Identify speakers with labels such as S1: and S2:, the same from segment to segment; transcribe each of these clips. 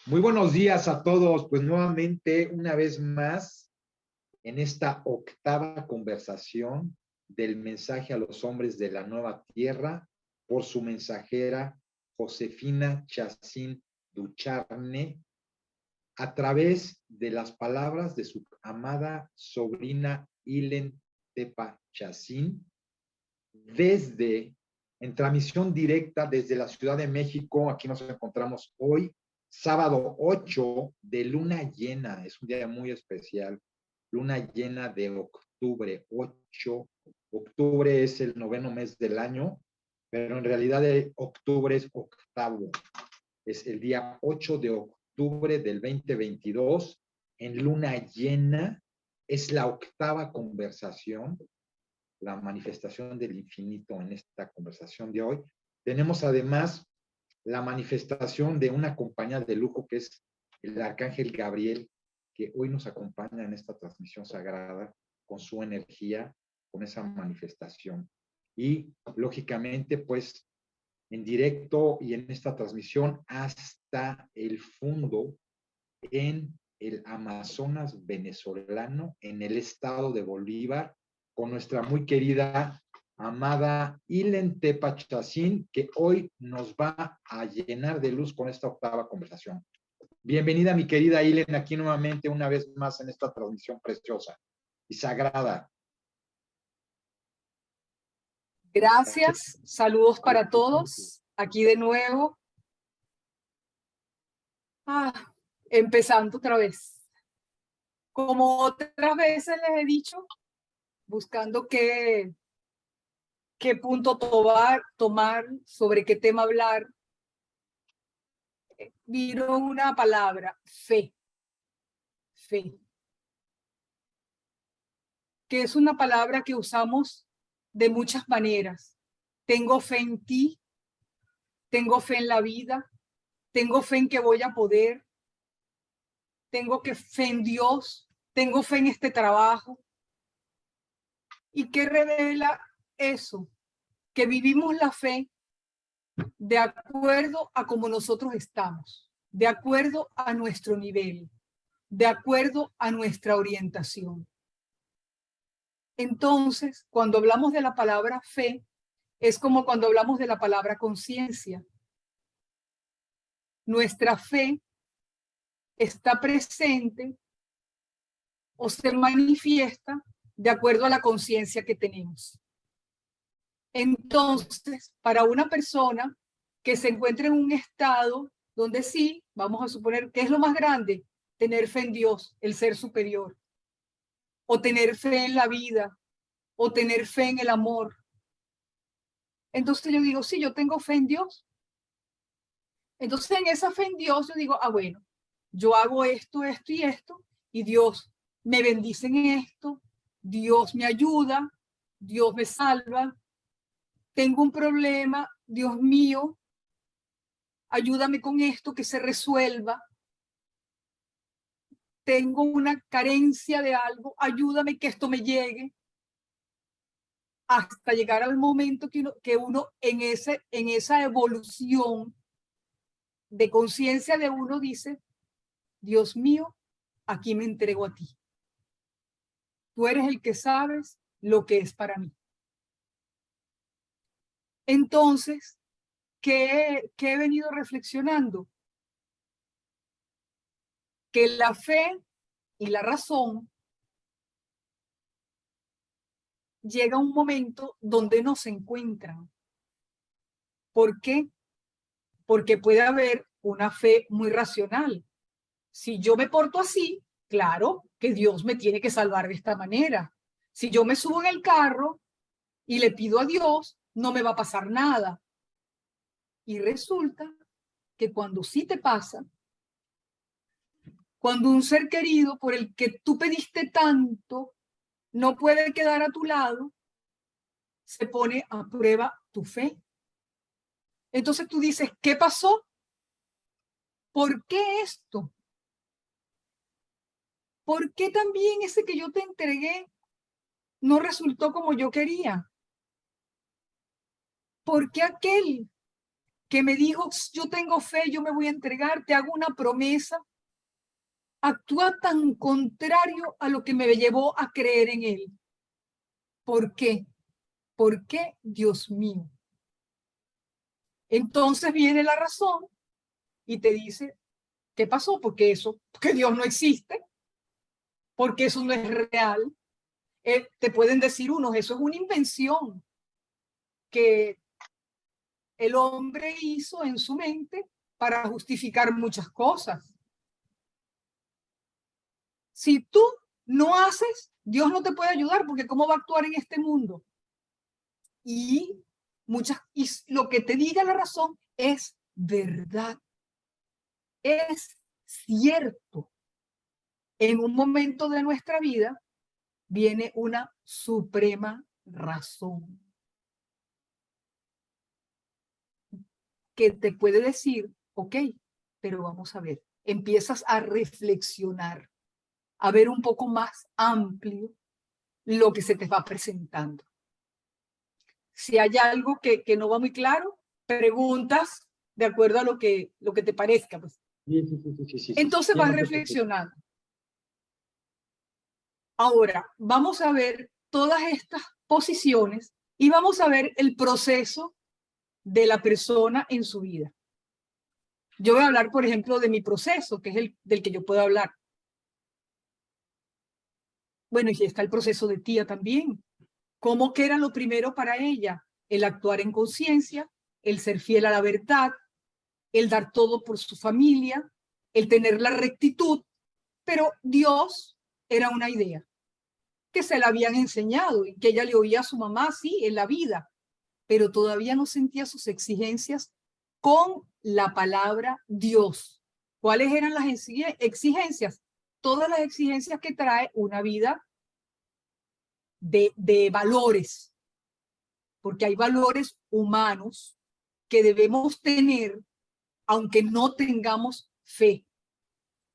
S1: Muy buenos días a todos. Pues nuevamente, una vez más, en esta octava conversación del mensaje a los hombres de la nueva tierra por su mensajera Josefina Chacín Ducharne, a través de las palabras de su amada sobrina Ilen Tepa Chacín, en transmisión directa desde la Ciudad de México. Aquí nos encontramos hoy, sábado 8 de luna llena. Es un día muy especial, luna llena de octubre 8. Octubre es el noveno mes del año, pero en realidad octubre es octavo. Es el día 8 de octubre del 2022, en luna llena. Es la octava conversación, la manifestación del infinito en esta conversación de hoy. Tenemos además la manifestación de una compañía de lujo que es el Arcángel Gabriel, que hoy nos acompaña en esta transmisión sagrada con su energía, con esa manifestación. Y lógicamente, pues, en directo y en esta transmisión hasta el fondo en el Amazonas venezolano, en el estado de Bolívar, con nuestra muy querida, amada Ilen Tepa Chacín, que hoy nos va a llenar de luz con esta octava conversación. Bienvenida, mi querida Ilen, aquí nuevamente, una vez más en esta transmisión preciosa y sagrada.
S2: Gracias, saludos para todos, aquí de nuevo. Empezando otra vez. Como otras veces les he dicho, buscando qué punto tomar, sobre qué tema hablar, vino una palabra, fe. Fe. Que es una palabra que usamos de muchas maneras. Tengo fe en ti, tengo fe en la vida, tengo fe en que voy a poder, tengo fe en Dios, tengo fe en este trabajo. ¿Y qué revela eso? Que vivimos la fe de acuerdo a cómo nosotros estamos, de acuerdo a nuestro nivel, de acuerdo a nuestra orientación. Entonces, cuando hablamos de la palabra fe, es como cuando hablamos de la palabra conciencia. Nuestra fe está presente o se manifiesta de acuerdo a la conciencia que tenemos. Entonces, para una persona que se encuentra en un estado donde sí, vamos a suponer que es lo más grande, tener fe en Dios, el ser superior, o tener fe en la vida, o tener fe en el amor. Entonces yo digo, sí, yo tengo fe en Dios. Entonces en esa fe en Dios yo digo, bueno, yo hago esto, esto y esto, y Dios me bendice en esto, Dios me ayuda, Dios me salva. Tengo un problema, Dios mío, ayúdame con esto, que se resuelva. Tengo una carencia de algo, ayúdame que esto me llegue. Hasta llegar al momento que uno en esa evolución de conciencia de uno dice, Dios mío, aquí me entrego a ti. Tú eres el que sabes lo que es para mí. Entonces, ¿qué he venido reflexionando? Que la fe y la razón llega un momento donde no se encuentran. ¿Por qué? Porque puede haber una fe muy racional. Si yo me porto así, claro que Dios me tiene que salvar de esta manera. Si yo me subo en el carro y le pido a Dios, no me va a pasar nada. Y resulta que cuando sí te pasa, cuando un ser querido por el que tú pediste tanto no puede quedar a tu lado, se pone a prueba tu fe. Entonces tú dices, ¿qué pasó? ¿Por qué esto? ¿Por qué también ese que yo te entregué no resultó como yo quería? ¿Por qué aquel que me dijo, yo tengo fe, yo me voy a entregar, te hago una promesa, actúa tan contrario a lo que me llevó a creer en él. ¿Por qué? ¿Por qué, Dios mío? Entonces viene la razón y te dice, ¿qué pasó? Porque Dios no existe, porque eso no es real. Te pueden decir unos, eso es una invención que el hombre hizo en su mente para justificar muchas cosas. Si tú no haces, Dios no te puede ayudar, porque ¿cómo va a actuar en este mundo? Y lo que te diga la razón es verdad, es cierto. En un momento de nuestra vida viene una suprema razón que te puede decir, ok, pero vamos a ver, empiezas a reflexionar, a ver un poco más amplio lo que se te va presentando. Si hay algo que no va muy claro, preguntas de acuerdo a lo que te parezca. Pues.
S1: Sí.
S2: Entonces vas reflexionando. Ahora, vamos a ver todas estas posiciones y vamos a ver el proceso de la persona en su vida. Yo voy a hablar, por ejemplo, de mi proceso, que es el del que yo puedo hablar. Bueno, y está el proceso de Tía también. ¿Cómo que era lo primero para ella? El actuar en conciencia, el ser fiel a la verdad, el dar todo por su familia, el tener la rectitud, pero Dios era una idea que se la habían enseñado y que ella le oía a su mamá, sí, en la vida, pero todavía no sentía sus exigencias con la palabra Dios. ¿Cuáles eran las exigencias? Todas las exigencias que trae una vida de valores, porque hay valores humanos que debemos tener aunque no tengamos fe,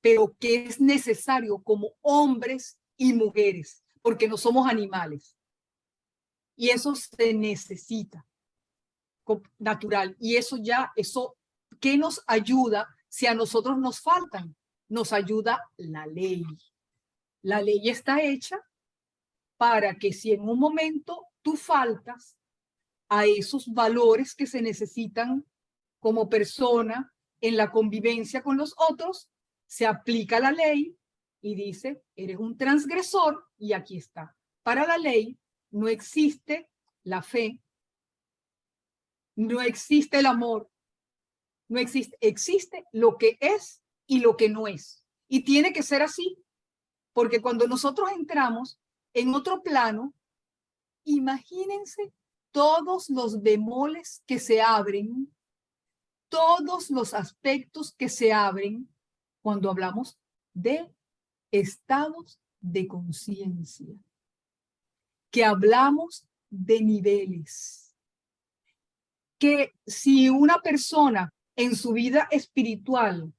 S2: pero que es necesario como hombres y mujeres, porque no somos animales. Y eso se necesita natural. Y eso, ¿qué nos ayuda si a nosotros nos faltan? Nos ayuda la ley. La ley está hecha para que si en un momento tú faltas a esos valores que se necesitan como persona en la convivencia con los otros, se aplica la ley y dice, eres un transgresor y aquí está. Para la ley no existe la fe, no existe el amor, no existe lo que es y lo que no es. Y tiene que ser así, porque cuando nosotros entramos en otro plano, imagínense todos los bemoles que se abren, todos los aspectos que se abren cuando hablamos de estados de conciencia, que hablamos de niveles, que si una persona en su vida espiritual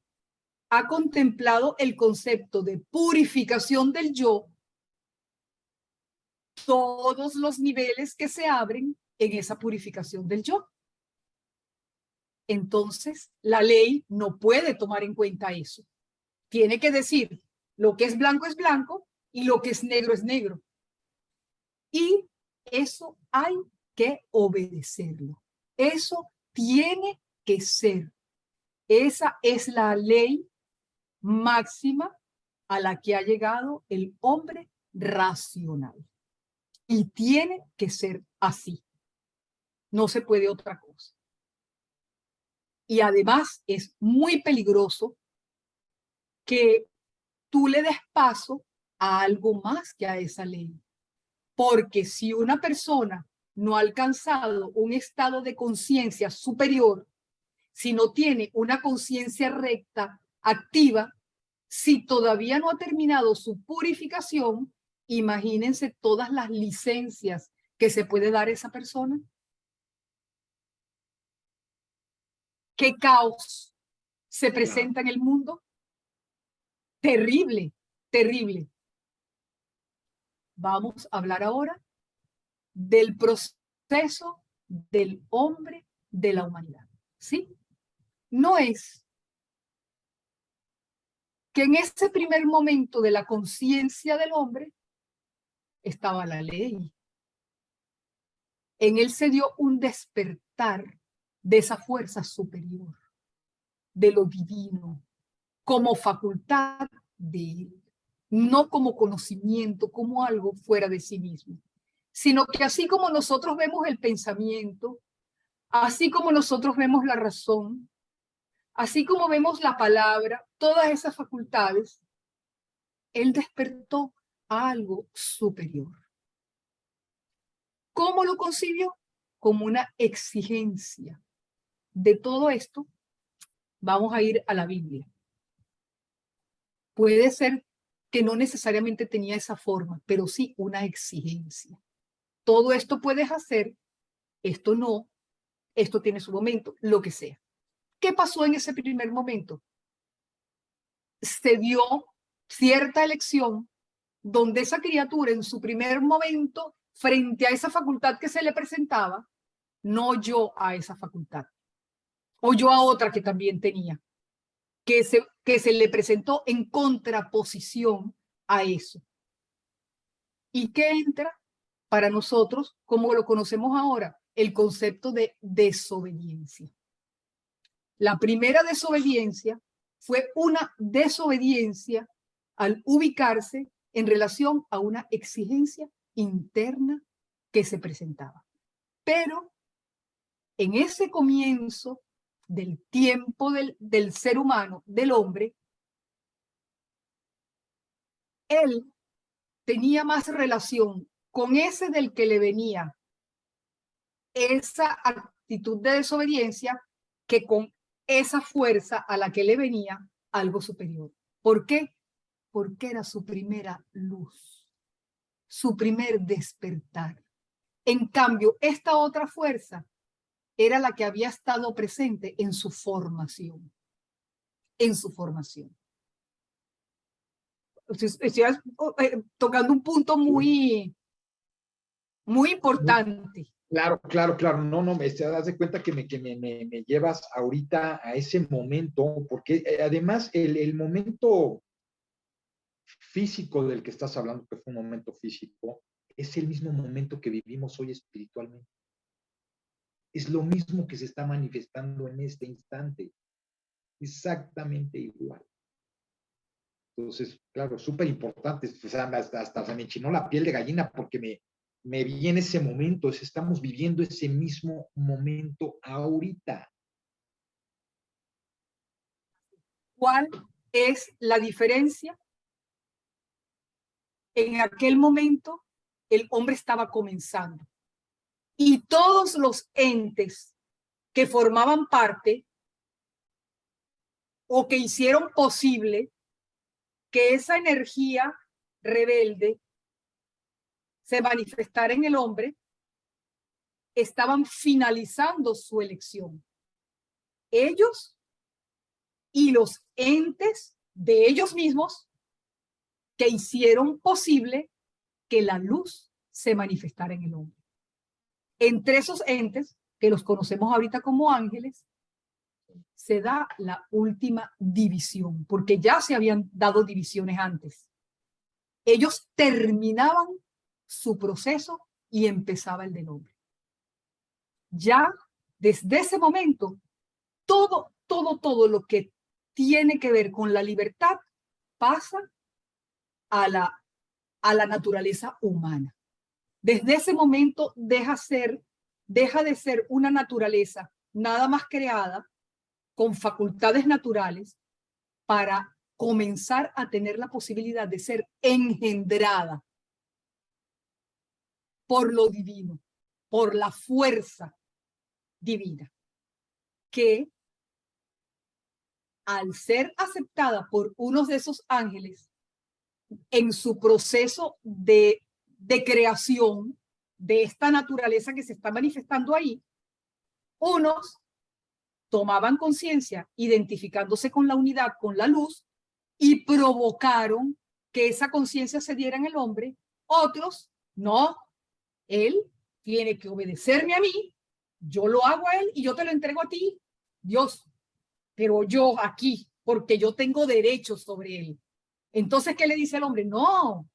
S2: ha contemplado el concepto de purificación del yo, todos los niveles que se abren en esa purificación del yo. Entonces, la ley no puede tomar en cuenta eso. Tiene que decir, lo que es blanco y lo que es negro. Y eso hay que obedecerlo. Eso tiene que ser. Esa es la ley máxima a la que ha llegado el hombre racional. Y tiene que ser así. No se puede otra cosa. Y además es muy peligroso que tú le des paso a algo más que a esa ley. Porque si una persona no ha alcanzado un estado de conciencia superior, si no tiene una conciencia recta, activa, si todavía no ha terminado su purificación, imagínense todas las licencias que se puede dar a esa persona. ¿Qué caos se presenta en el mundo? Terrible, terrible. Vamos a hablar ahora del proceso del hombre de la humanidad. ¿sí? No es que en ese primer momento de la conciencia del hombre estaba la ley. En él se dio un despertar de esa fuerza superior, de lo divino, como facultad de él, no como conocimiento, como algo fuera de sí mismo, sino que así como nosotros vemos el pensamiento, así como nosotros vemos la razón, así como vemos la palabra, todas esas facultades, él despertó a algo superior. ¿Cómo lo concibió? Como una exigencia. De todo esto, vamos a ir a la Biblia. Puede ser que no necesariamente tenía esa forma, pero sí una exigencia. Todo esto puedes hacer, esto no, esto tiene su momento, lo que sea. ¿Qué pasó en ese primer momento? Se dio cierta elección donde esa criatura en su primer momento, frente a esa facultad que se le presentaba, no oyó a esa facultad, oyó a otra que también tenía, que se le presentó en contraposición a eso. ¿Y qué entra para nosotros, como lo conocemos ahora? El concepto de desobediencia. La primera desobediencia fue una desobediencia al ubicarse en relación a una exigencia interna que se presentaba. Pero en ese comienzo del tiempo del ser humano, del hombre, él tenía más relación con ese del que le venía esa actitud de desobediencia que con esa fuerza a la que le venía algo superior. ¿Por qué? Porque era su primera luz, su primer despertar. En cambio, esta otra fuerza era la que había estado presente en su formación. En su formación. Estoy tocando un punto muy importante.
S1: Claro, claro, claro. No, no, te das de cuenta que me llevas ahorita a ese momento, porque además el momento físico del que estás hablando, que fue un momento físico, es el mismo momento que vivimos hoy espiritualmente. Es lo mismo que se está manifestando en este instante. Exactamente igual. Entonces, claro, súper importante. O sea, hasta se me enchinó la piel de gallina porque me vi en ese momento. Estamos viviendo ese mismo momento ahorita.
S2: ¿Cuál es la diferencia? En aquel momento, el hombre estaba comenzando. Y todos los entes que formaban parte o que hicieron posible que esa energía rebelde se manifestara en el hombre, estaban finalizando su elección. Ellos y los entes de ellos mismos que hicieron posible que la luz se manifestara en el hombre. Entre esos entes, que los conocemos ahorita como ángeles, se da la última división, porque ya se habían dado divisiones antes. Ellos terminaban su proceso y empezaba el del hombre. Ya desde ese momento, todo lo que tiene que ver con la libertad pasa a la naturaleza humana. Desde ese momento deja de ser una naturaleza nada más creada con facultades naturales para comenzar a tener la posibilidad de ser engendrada por lo divino, por la fuerza divina, que al ser aceptada por unos de esos ángeles en su proceso de creación de esta naturaleza que se está manifestando ahí, unos tomaban conciencia identificándose con la unidad, con la luz, y provocaron que esa conciencia se diera en el hombre. Otros, no, él tiene que obedecerme a mí, yo lo hago a él y yo te lo entrego a ti, Dios, pero yo aquí, porque yo tengo derechos sobre él. Entonces, ¿qué le dice el hombre? No,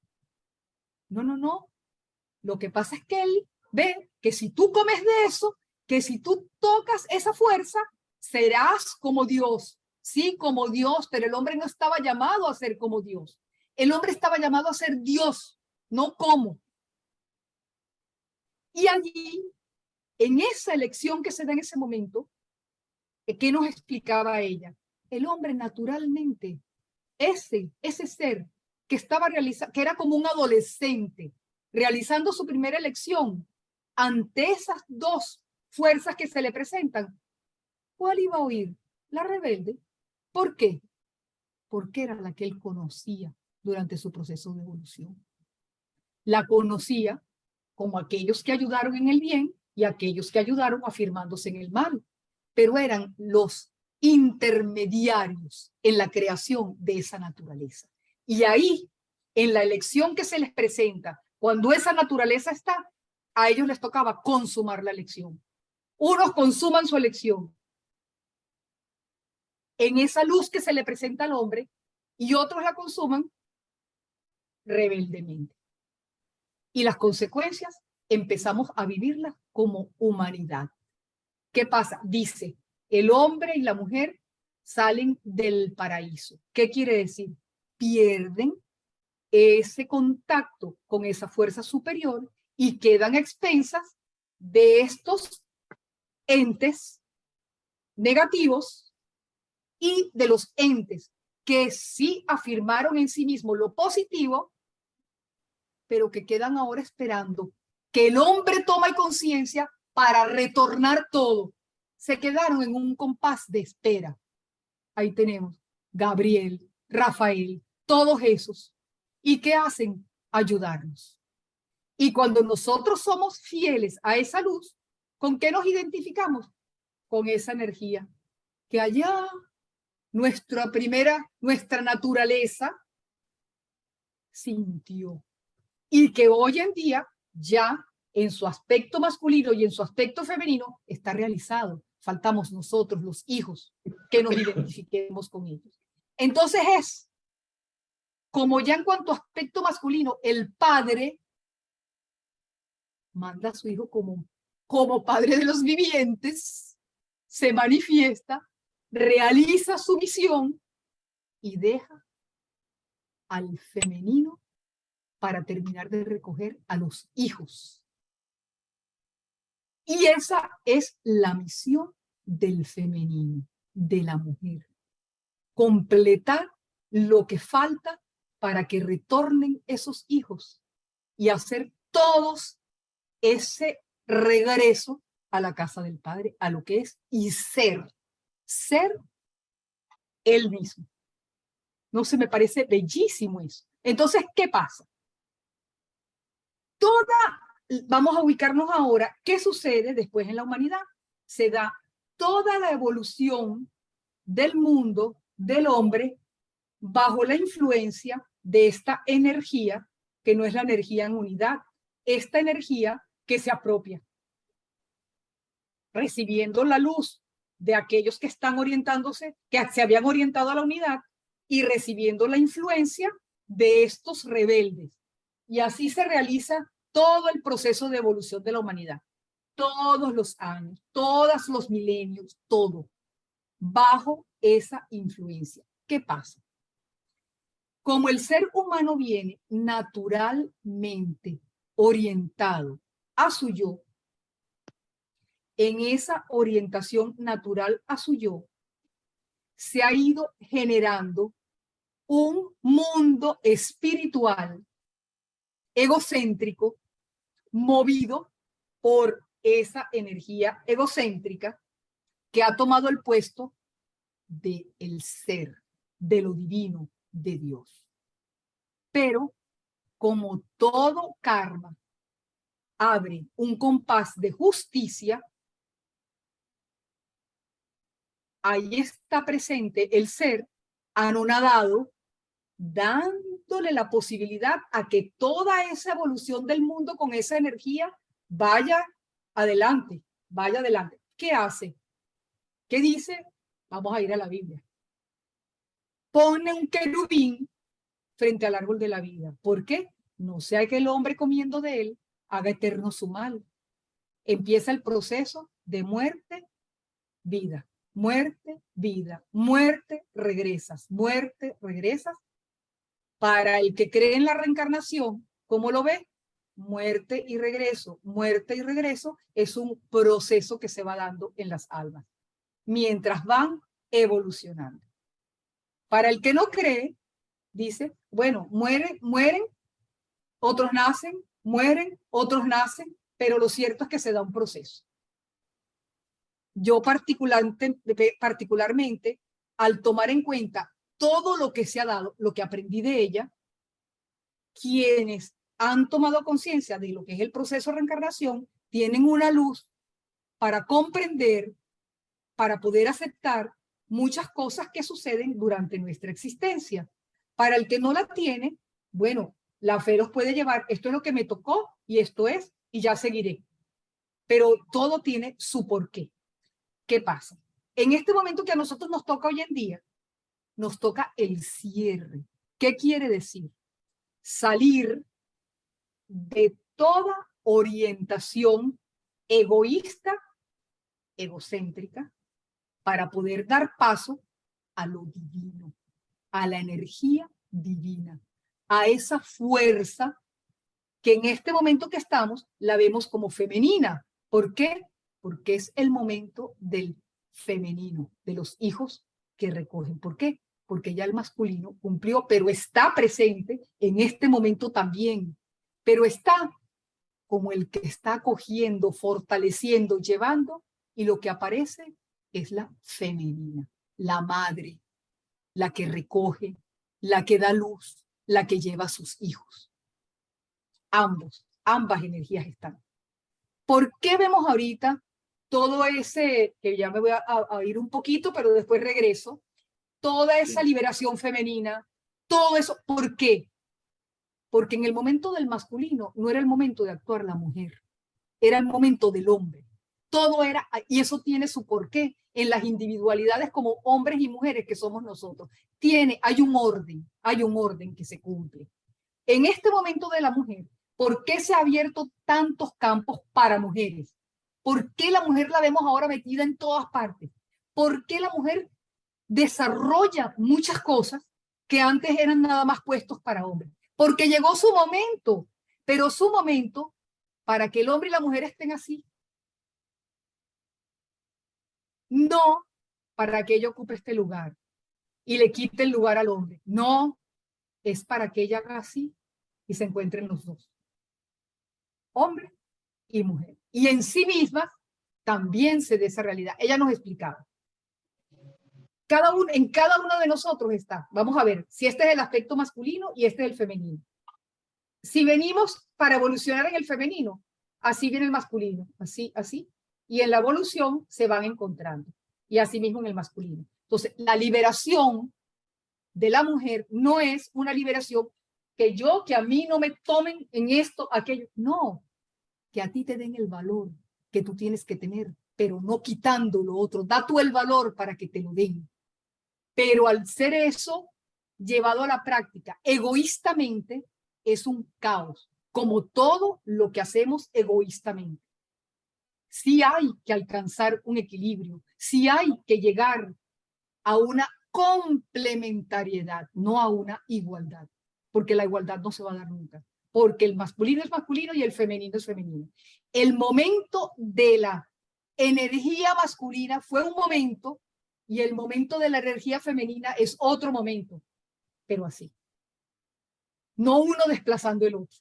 S2: no, no, no. Lo que pasa es que él ve que si tú comes de eso, que si tú tocas esa fuerza, serás como Dios. Sí, como Dios, pero el hombre no estaba llamado a ser como Dios. El hombre estaba llamado a ser Dios, no como. Y allí, en esa elección que se da en ese momento, ¿qué nos explicaba ella? El hombre naturalmente, ese ser que estaba realizando, que era como un adolescente, realizando su primera elección, ante esas dos fuerzas que se le presentan, ¿cuál iba a oír? La rebelde. ¿Por qué? Porque era la que él conocía durante su proceso de evolución. La conocía como aquellos que ayudaron en el bien y aquellos que ayudaron afirmándose en el mal, pero eran los intermediarios en la creación de esa naturaleza. Y ahí, en la elección que se les presenta, cuando esa naturaleza está, a ellos les tocaba consumar la elección. Unos consuman su elección en esa luz que se le presenta al hombre y otros la consuman rebeldemente. Y las consecuencias empezamos a vivirlas como humanidad. ¿Qué pasa? Dice, el hombre y la mujer salen del paraíso. ¿Qué quiere decir? Pierden ese contacto con esa fuerza superior y quedan a expensas de estos entes negativos y de los entes que sí afirmaron en sí mismos lo positivo, pero que quedan ahora esperando que el hombre tome conciencia para retornar todo. Se quedaron en un compás de espera. Ahí tenemos Gabriel, Rafael, todos esos. ¿Y qué hacen? Ayudarnos. Y cuando nosotros somos fieles a esa luz, ¿con qué nos identificamos? Con esa energía que allá nuestra naturaleza sintió. Y que hoy en día ya en su aspecto masculino y en su aspecto femenino está realizado. Faltamos nosotros, los hijos, que nos identifiquemos con ellos. Entonces es como ya en cuanto a aspecto masculino, el padre manda a su hijo como padre de los vivientes, se manifiesta, realiza su misión y deja al femenino para terminar de recoger a los hijos. Y esa es la misión del femenino, de la mujer. Completar lo que falta para que retornen esos hijos y hacer todos ese regreso a la casa del Padre, a lo que es y ser él mismo. No se me parece bellísimo eso. Entonces, ¿qué pasa? Vamos a ubicarnos ahora, ¿qué sucede después en la humanidad? Se da toda la evolución del mundo, del hombre, bajo la influencia de esta energía, que no es la energía en unidad, esta energía que se apropia, recibiendo la luz de aquellos que están orientándose, que se habían orientado a la unidad, y recibiendo la influencia de estos rebeldes. Y así se realiza todo el proceso de evolución de la humanidad. Todos los años, todos los milenios, todo, bajo esa influencia. ¿Qué pasa? Como el ser humano viene naturalmente orientado a su yo, en esa orientación natural a su yo, se ha ido generando un mundo espiritual egocéntrico, movido por esa energía egocéntrica que ha tomado el puesto del ser, de lo divino, de Dios. Pero como todo karma abre un compás de justicia, ahí está presente el ser anonadado, dándole la posibilidad a que toda esa evolución del mundo con esa energía vaya adelante, vaya adelante. ¿Qué hace? ¿Qué dice? Vamos a ir a la Biblia. Pone un querubín frente al árbol de la vida. ¿Por qué? No sea que el hombre comiendo de él haga eterno su mal. Empieza el proceso de muerte, vida. Muerte, vida. Muerte, regresas. Muerte, regresas. Para el que cree en la reencarnación, ¿cómo lo ve? Muerte y regreso es un proceso que se va dando en las almas, mientras van evolucionando. Para el que no cree, dice, bueno, mueren, otros nacen, mueren, otros nacen, pero lo cierto es que se da un proceso. Yo particularmente, al tomar en cuenta todo lo que se ha dado, lo que aprendí de ella, quienes han tomado conciencia de lo que es el proceso de reencarnación, tienen una luz para comprender, para poder aceptar muchas cosas que suceden durante nuestra existencia. Para el que no la tiene, bueno, la fe los puede llevar, esto es lo que me tocó y esto es, y ya seguiré. Pero todo tiene su porqué. ¿Qué pasa? En este momento que a nosotros nos toca hoy en día, nos toca el cierre. ¿Qué quiere decir? Salir de toda orientación egoísta, egocéntrica, para poder dar paso a lo divino, a la energía divina, a esa fuerza que en este momento que estamos la vemos como femenina. ¿Por qué? Porque es el momento del femenino, de los hijos que recogen. ¿Por qué? Porque ya el masculino cumplió, pero está presente en este momento también. Pero está como el que está acogiendo, fortaleciendo, llevando, y lo que aparece es la femenina, la madre, la que recoge, la que da luz, la que lleva a sus hijos. Ambas energías están. ¿Por qué vemos ahorita todo ese, que ya me voy a ir un poquito, pero después regreso, toda esa liberación femenina, todo eso? ¿Por qué? Porque en el momento del masculino no era el momento de actuar la mujer, era el momento del hombre. Todo era, y eso tiene su porqué en las individualidades como hombres y mujeres que somos nosotros. Hay un orden que se cumple. En este momento de la mujer, ¿por qué se han abierto tantos campos para mujeres? ¿Por qué la mujer la vemos ahora metida en todas partes? ¿Por qué la mujer desarrolla muchas cosas que antes eran nada más puestos para hombres? Porque llegó su momento, pero su momento para que el hombre y la mujer estén así. No para que ella ocupe este lugar y le quite el lugar al hombre. No, es para que ella haga así y se encuentren los dos, hombre y mujer. Y en sí misma también se dé esa realidad. Ella nos explicaba. En cada uno de nosotros está. Vamos a ver si este es el aspecto masculino y este es el femenino. Si venimos para evolucionar en el femenino, así viene el masculino, así. Y en la evolución se van encontrando. Y así mismo en el masculino. Entonces, la liberación de la mujer no es una liberación que a mí no me tomen en esto, aquello. No, que a ti te den el valor que tú tienes que tener, pero no quitando lo otro. Da tú el valor para que te lo den. Pero al ser eso llevado a la práctica egoístamente, es un caos, como todo lo que hacemos egoístamente. Sí hay que alcanzar un equilibrio, sí hay que llegar a una complementariedad, no a una igualdad, porque la igualdad no se va a dar nunca, porque el masculino es masculino y el femenino es femenino. El momento de la energía masculina fue un momento y el momento de la energía femenina es otro momento, pero así. No uno desplazando el otro.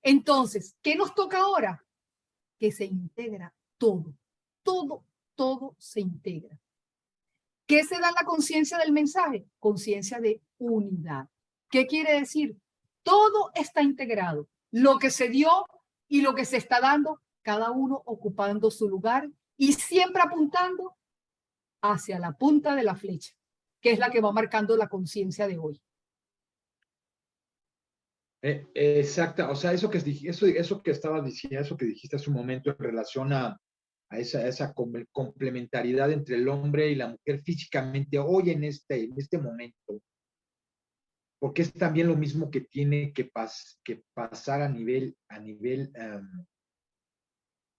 S2: Entonces, ¿qué nos toca ahora? Que se integra todo se integra. ¿Qué se da en la conciencia del mensaje? Conciencia de unidad. ¿Qué quiere decir? Todo está integrado. Lo que se dio y lo que se está dando, cada uno ocupando su lugar y siempre apuntando hacia la punta de la flecha, que es la que va marcando la conciencia de hoy.
S1: Exacto, o sea, eso que estabas diciendo, eso que dijiste hace un momento en relación a a esa complementariedad entre el hombre y la mujer físicamente hoy en este momento, porque es también lo mismo que tiene que pasar a nivel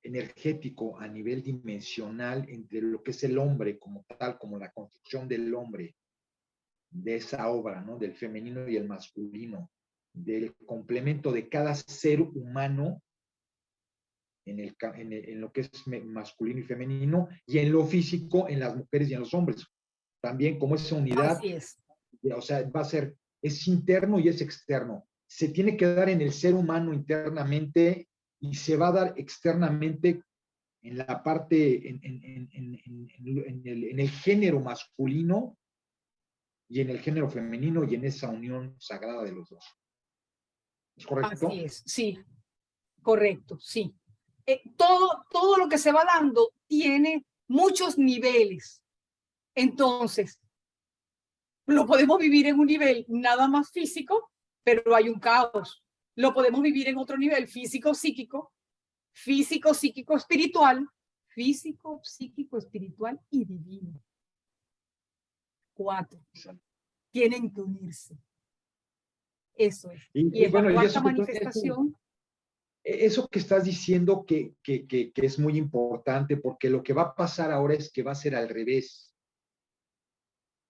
S1: energético, a nivel dimensional, entre lo que es el hombre como tal, como la construcción del hombre, de esa obra, ¿no? Del femenino y el masculino, del complemento de cada ser humano en lo que es masculino y femenino, y en lo físico, en las mujeres y en los hombres. También como esa unidad,
S2: Así es.
S1: o sea, es interno y es externo. Se tiene que dar en el ser humano internamente y se va a dar externamente en la parte, en el género masculino y en el género femenino y en esa unión sagrada de los dos. ¿Es correcto?
S2: Así es, sí, correcto, sí. Todo lo que se va dando tiene muchos niveles. Entonces, lo podemos vivir en un nivel nada más físico, pero hay un caos. Lo podemos vivir en otro nivel físico, psíquico, espiritual, físico, psíquico, espiritual y divino. 4. Tienen que unirse. Eso es. Y es
S1: bueno,
S2: la cuarta manifestación.
S1: Eso que estás diciendo que es muy importante, porque lo que va a pasar ahora es que va a ser al revés.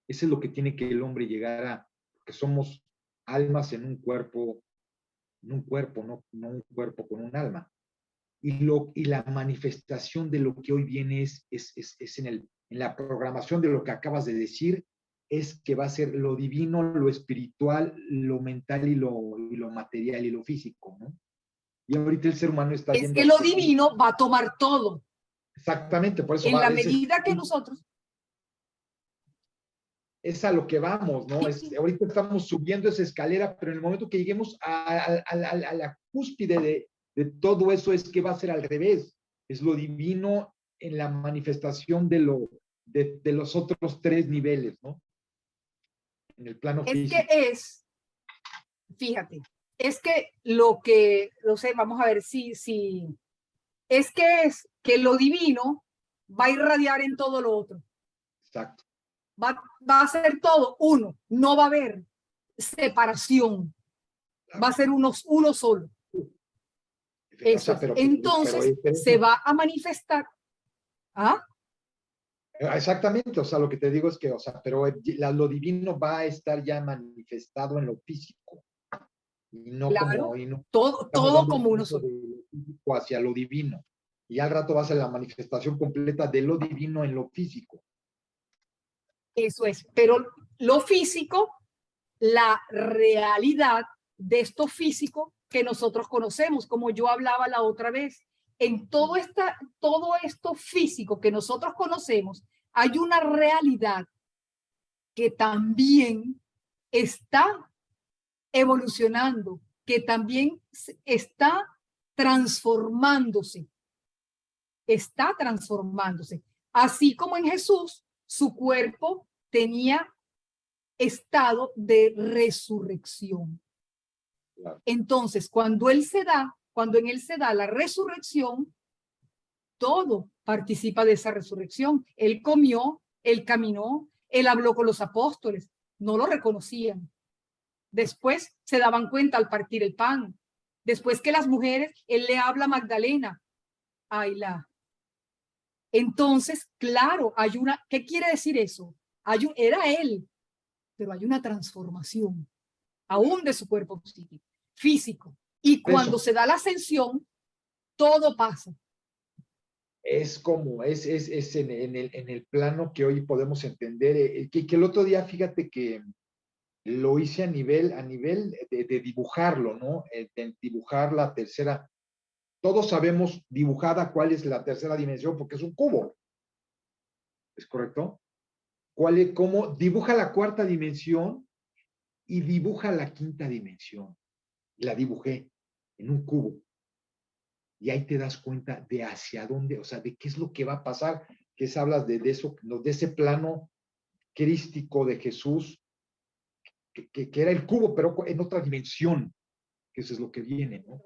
S1: Eso es lo que tiene que el hombre llegar a, que somos almas en un cuerpo, no un cuerpo con un alma. Y la manifestación de lo que hoy viene es en la programación de lo que acabas de decir, es que va a ser lo divino, lo espiritual, lo mental y lo material y lo físico, ¿no? Y ahorita el ser humano está
S2: Es
S1: yendo
S2: que lo divino va a tomar todo.
S1: Exactamente, por eso
S2: en la medida que nosotros...
S1: Es a lo que vamos, ¿no? Ahorita estamos subiendo esa escalera, pero en el momento que lleguemos a la cúspide de todo eso es que va a ser al revés. Es lo divino en la manifestación de los otros 3 niveles, ¿no? En el plano físico.
S2: Fíjate, es que no sé, vamos a ver si es que lo divino va a irradiar en todo lo otro.
S1: Exacto.
S2: Va a ser todo uno, no va a haber separación, va a ser uno solo. Eso. O sea, entonces se va a manifestar. ¿Ah?
S1: Exactamente, o sea, lo que te digo es que, o sea, pero lo divino va a estar ya manifestado en lo físico. Y no
S2: claro,
S1: como,
S2: todo como uno solo.
S1: De lo físico hacia lo divino. Y al rato va a ser la manifestación completa de lo divino en lo físico.
S2: Eso es, pero lo físico, la realidad de esto físico que nosotros conocemos, como yo hablaba la otra vez, en todo esto físico que nosotros conocemos, hay una realidad que también está evolucionando, que también está transformándose. Está transformándose. Así como en Jesús, su cuerpo tenía estado de resurrección. Claro. Entonces, cuando en él se da la resurrección, todo participa de esa resurrección. Él comió, él caminó, él habló con los apóstoles, no lo reconocían. Después se daban cuenta al partir el pan. Después que las mujeres, él le habla a Magdalena. Ayla. Entonces, claro, ¿qué quiere decir eso? Era él, pero hay una transformación, aún de su cuerpo físico. Y cuando se da la ascensión, todo pasa.
S1: Es como, es en el plano que hoy podemos entender, que el otro día, fíjate que lo hice a nivel de dibujarlo, ¿no? De dibujar la tercera. Todos sabemos dibujada cuál es la tercera dimensión porque es un cubo. ¿Es correcto? ¿Cómo dibuja la cuarta dimensión y dibuja la quinta dimensión? La dibujé en un cubo. Y ahí te das cuenta de hacia dónde, o sea, de qué es lo que va a pasar, que hablas de eso, de ese plano crístico de Jesús, que era el cubo, pero en otra dimensión, que eso es lo que viene, ¿no?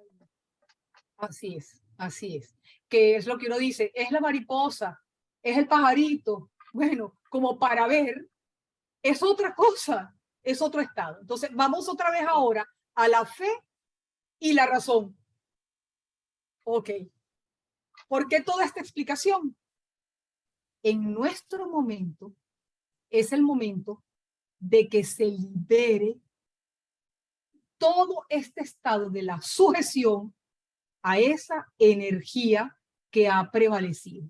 S2: Así es, Así es. ¿Qué es lo que uno dice? Es la mariposa, es el pajarito. Bueno, como para ver, es otra cosa, es otro estado. Entonces, vamos otra vez ahora a la fe y la razón. Ok. ¿Por qué toda esta explicación? En nuestro momento es el momento de que se libere todo este estado de la sujeción a esa energía que ha prevalecido.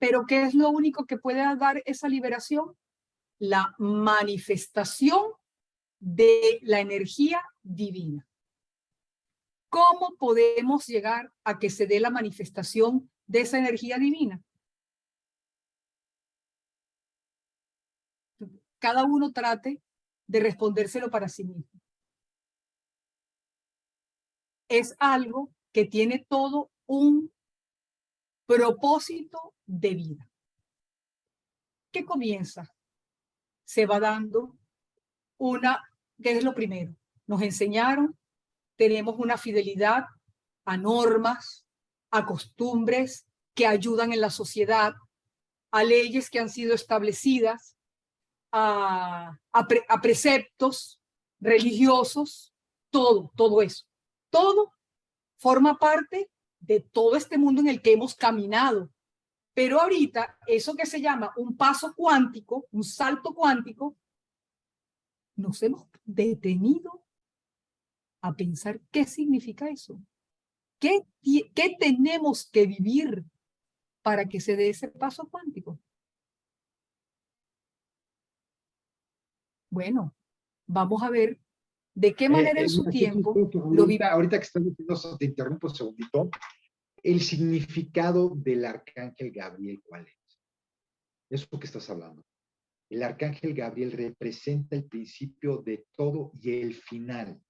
S2: Pero ¿qué es lo único que puede dar esa liberación? La manifestación de la energía divina. ¿Cómo podemos llegar a que se dé la manifestación de esa energía divina? Cada uno trate de respondérselo para sí mismo. Es algo que tiene todo un propósito de vida. ¿Qué comienza? Se va dando ¿qué es lo primero? Nos enseñaron, tenemos una fidelidad a normas, a costumbres que ayudan en la sociedad, a leyes que han sido establecidas, a preceptos religiosos, todo eso. Todo forma parte de todo este mundo en el que hemos caminado. Pero ahorita, eso que se llama un paso cuántico, un salto cuántico, nos hemos detenido a pensar qué significa eso. ¿Qué tenemos que vivir para que se dé ese paso cuántico? Bueno, vamos a ver de qué manera en su tiempo lo vivimos.
S1: Ahorita que estás diciendo eso, te interrumpo un segundito. El significado del arcángel Gabriel, ¿cuál es? Eso que estás hablando. El arcángel Gabriel representa el principio de todo y el final,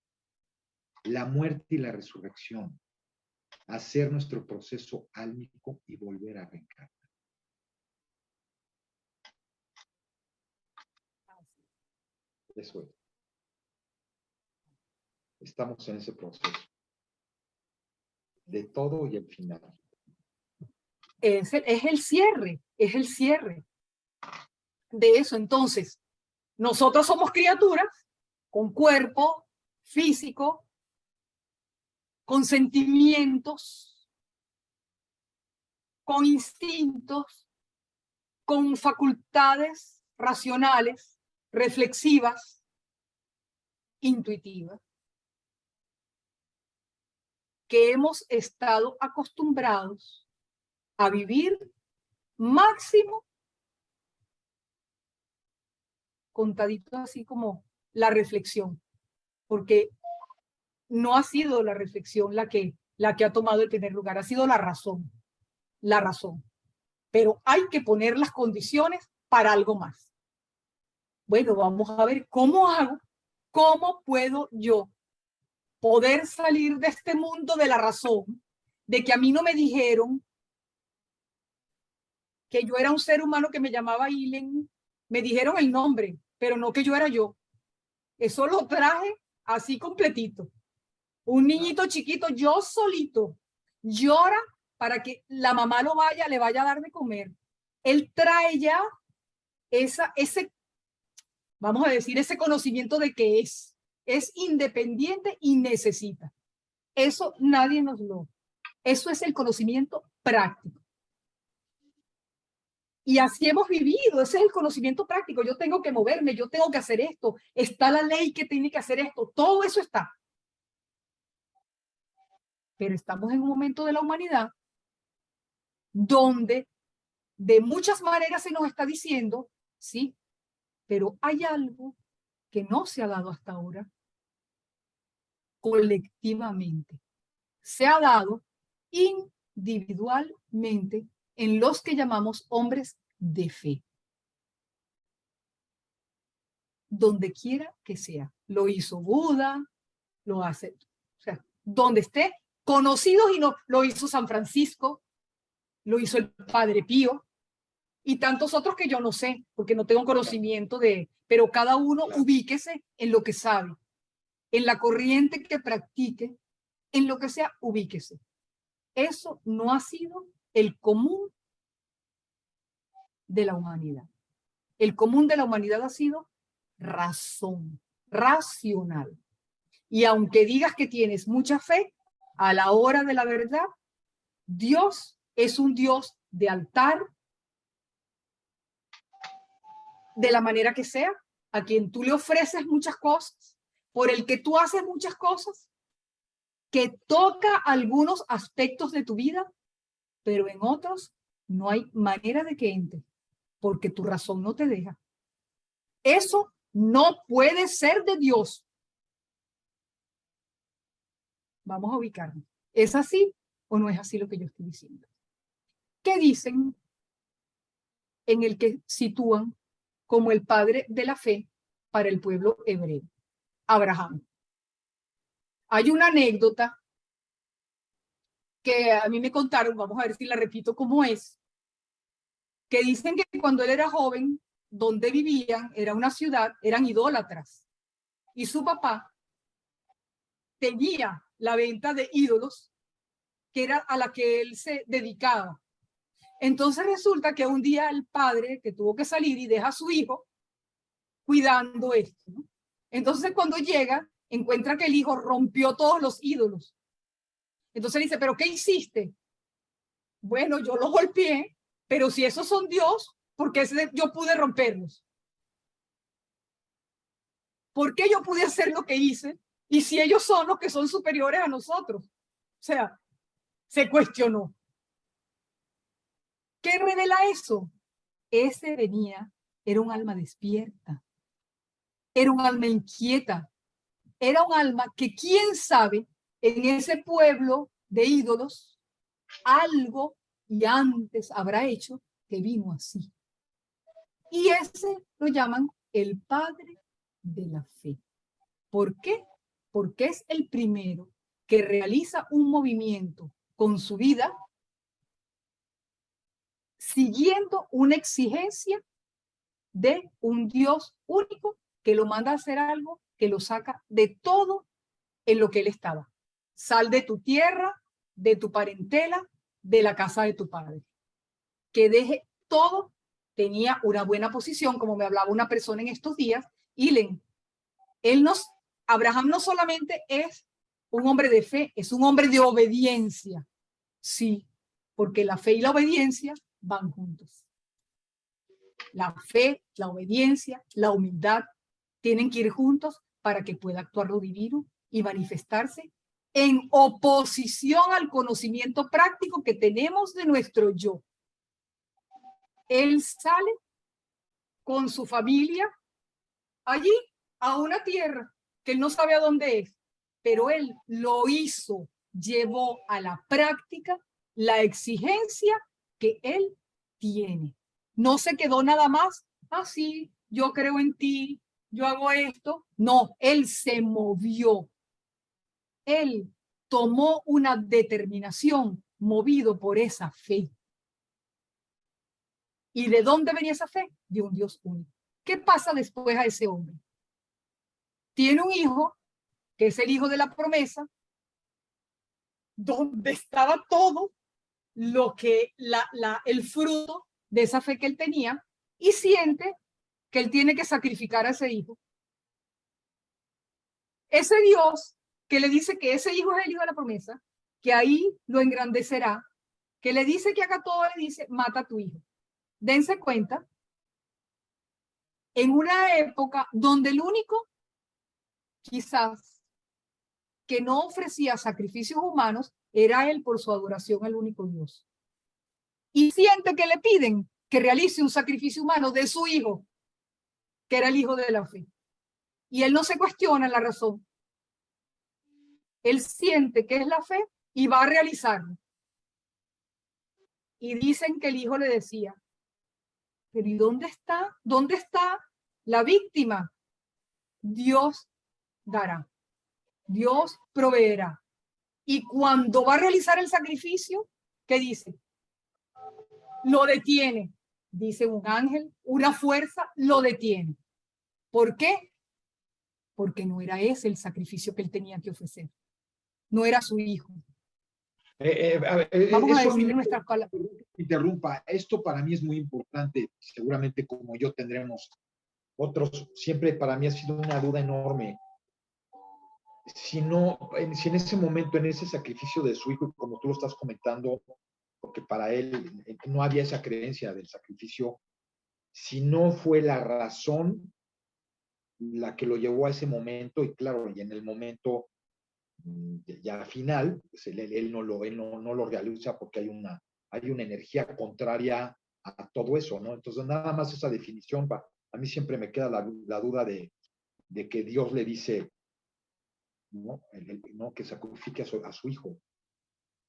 S1: la muerte y la resurrección, hacer nuestro proceso álmico y volver a reencarnar. Eso es. Estamos en ese proceso de todo y el final.
S2: Es el cierre de eso. Entonces, nosotros somos criaturas con cuerpo físico, con sentimientos, con instintos, con facultades racionales, reflexivas, intuitivas, que hemos estado acostumbrados a vivir máximo contadito así como la reflexión, porque no ha sido la reflexión la que ha tomado el primer lugar, ha sido la razón. Pero hay que poner las condiciones para algo más. Bueno, vamos a ver cómo hago, cómo puedo yo poder salir de este mundo de la razón, de que a mí no me dijeron que yo era un ser humano que me llamaba Ilen, me dijeron el nombre, pero no que yo era yo. Eso lo traje así completito. Un niñito chiquito, yo solito, llora para que la mamá le vaya a dar de comer. Él trae ya ese, vamos a decir, ese conocimiento de que es independiente y necesita. Eso nadie nos lo. Eso es el conocimiento práctico. Y así hemos vivido, ese es el conocimiento práctico. Yo tengo que moverme, yo tengo que hacer esto, está la ley que tiene que hacer esto, todo eso está. Pero estamos en un momento de la humanidad donde de muchas maneras se nos está diciendo, sí, pero hay algo que no se ha dado hasta ahora colectivamente. Se ha dado individualmente en los que llamamos hombres de fe. Donde quiera que sea. Lo hizo Buda, lo hace, o sea, donde esté, conocidos y no, lo hizo San Francisco, lo hizo el Padre Pío y tantos otros que yo no sé, porque no tengo conocimiento de, pero cada uno ubíquese en lo que sabe, en la corriente que practique, en lo que sea, ubíquese. Eso no ha sido el común de la humanidad. El común de la humanidad ha sido razón, racional. Y aunque digas que tienes mucha fe, a la hora de la verdad, Dios es un Dios de altar, de la manera que sea, a quien tú le ofreces muchas cosas, por el que tú haces muchas cosas, que toca algunos aspectos de tu vida, pero en otros no hay manera de que entre, porque tu razón no te deja. Eso no puede ser de Dios. Vamos a ubicarnos. ¿Es así o no es así lo que yo estoy diciendo? ¿Qué dicen en el que sitúan como el padre de la fe para el pueblo hebreo? Abraham. Hay una anécdota que a mí me contaron, vamos a ver si la repito cómo es, que dicen que cuando él era joven, donde vivían, era una ciudad, eran idólatras. Y su papá tenía la venta de ídolos, que era a la que él se dedicaba. Entonces resulta que un día el padre que tuvo que salir y deja a su hijo cuidando esto, ¿no? Entonces cuando llega, encuentra que el hijo rompió todos los ídolos. Entonces dice, ¿pero qué hiciste? Bueno, yo los golpeé, pero si esos son Dios, ¿por qué yo pude romperlos? ¿Por qué yo pude hacer lo que hice? Y si ellos son los que son superiores a nosotros. O sea, se cuestionó. ¿Qué revela eso? Ese venía, era un alma despierta, era un alma inquieta, era un alma que quién sabe en ese pueblo de ídolos algo y antes habrá hecho que vino así. Y ese lo llaman el padre de la fe. ¿Por qué? Porque es el primero que realiza un movimiento con su vida siguiendo una exigencia de un Dios único que lo manda a hacer algo que lo saca de todo en lo que él estaba. Sal de tu tierra, de tu parentela, de la casa de tu padre. Que deje todo. Tenía una buena posición, como me hablaba una persona en estos días, y Abraham no solamente es un hombre de fe, es un hombre de obediencia. Sí, porque la fe y la obediencia van juntos. La fe, la obediencia, la humildad tienen que ir juntos para que pueda actuar lo divino y manifestarse en oposición al conocimiento práctico que tenemos de nuestro yo. Él sale con su familia allí a una tierra que él no sabe a dónde es, pero él lo hizo, llevó a la práctica la exigencia que él tiene. No se quedó nada más, sí, yo creo en ti, yo hago esto. No, él se movió. Él tomó una determinación movido por esa fe. ¿Y de dónde venía esa fe? De un Dios único. ¿Qué pasa después a ese hombre? Tiene un hijo, que es el hijo de la promesa, donde estaba todo lo que el fruto de esa fe que él tenía, y siente que él tiene que sacrificar a ese hijo. Ese Dios que le dice que ese hijo es el hijo de la promesa, que ahí lo engrandecerá, que le dice que haga todo, le dice, mata a tu hijo. Dense cuenta, en una época donde el único, quizás, que no ofrecía sacrificios humanos, era él por su adoración al único Dios. Y siente que le piden que realice un sacrificio humano de su hijo, que era el hijo de la fe. Y él no se cuestiona la razón. Él siente que es la fe y va a realizarlo. Y dicen que el hijo le decía, pero ¿y dónde está? ¿Dónde está la víctima? Dios dará. Dios proveerá. Y cuando va a realizar el sacrificio, ¿qué dice? Lo detiene. Dice un ángel, una fuerza, lo detiene. ¿Por qué? Porque no era ese el sacrificio que él tenía que ofrecer. no era su hijo.
S1: Vamos
S2: a decir de nuestras palabras.
S1: Interrumpa, esto para mí es muy importante, seguramente como yo tendremos otros, siempre para mí ha sido una duda enorme. Si en ese momento, en ese sacrificio de su hijo, como tú lo estás comentando, porque para él no había esa creencia del sacrificio, si no fue la razón la que lo llevó a ese momento, y claro, y en el momento ya final, pues él no lo realiza porque hay una energía contraria a todo eso, ¿no? Entonces, nada más esa definición, a mí siempre me queda la duda de que Dios le dice, ¿no? Que sacrifique a su hijo.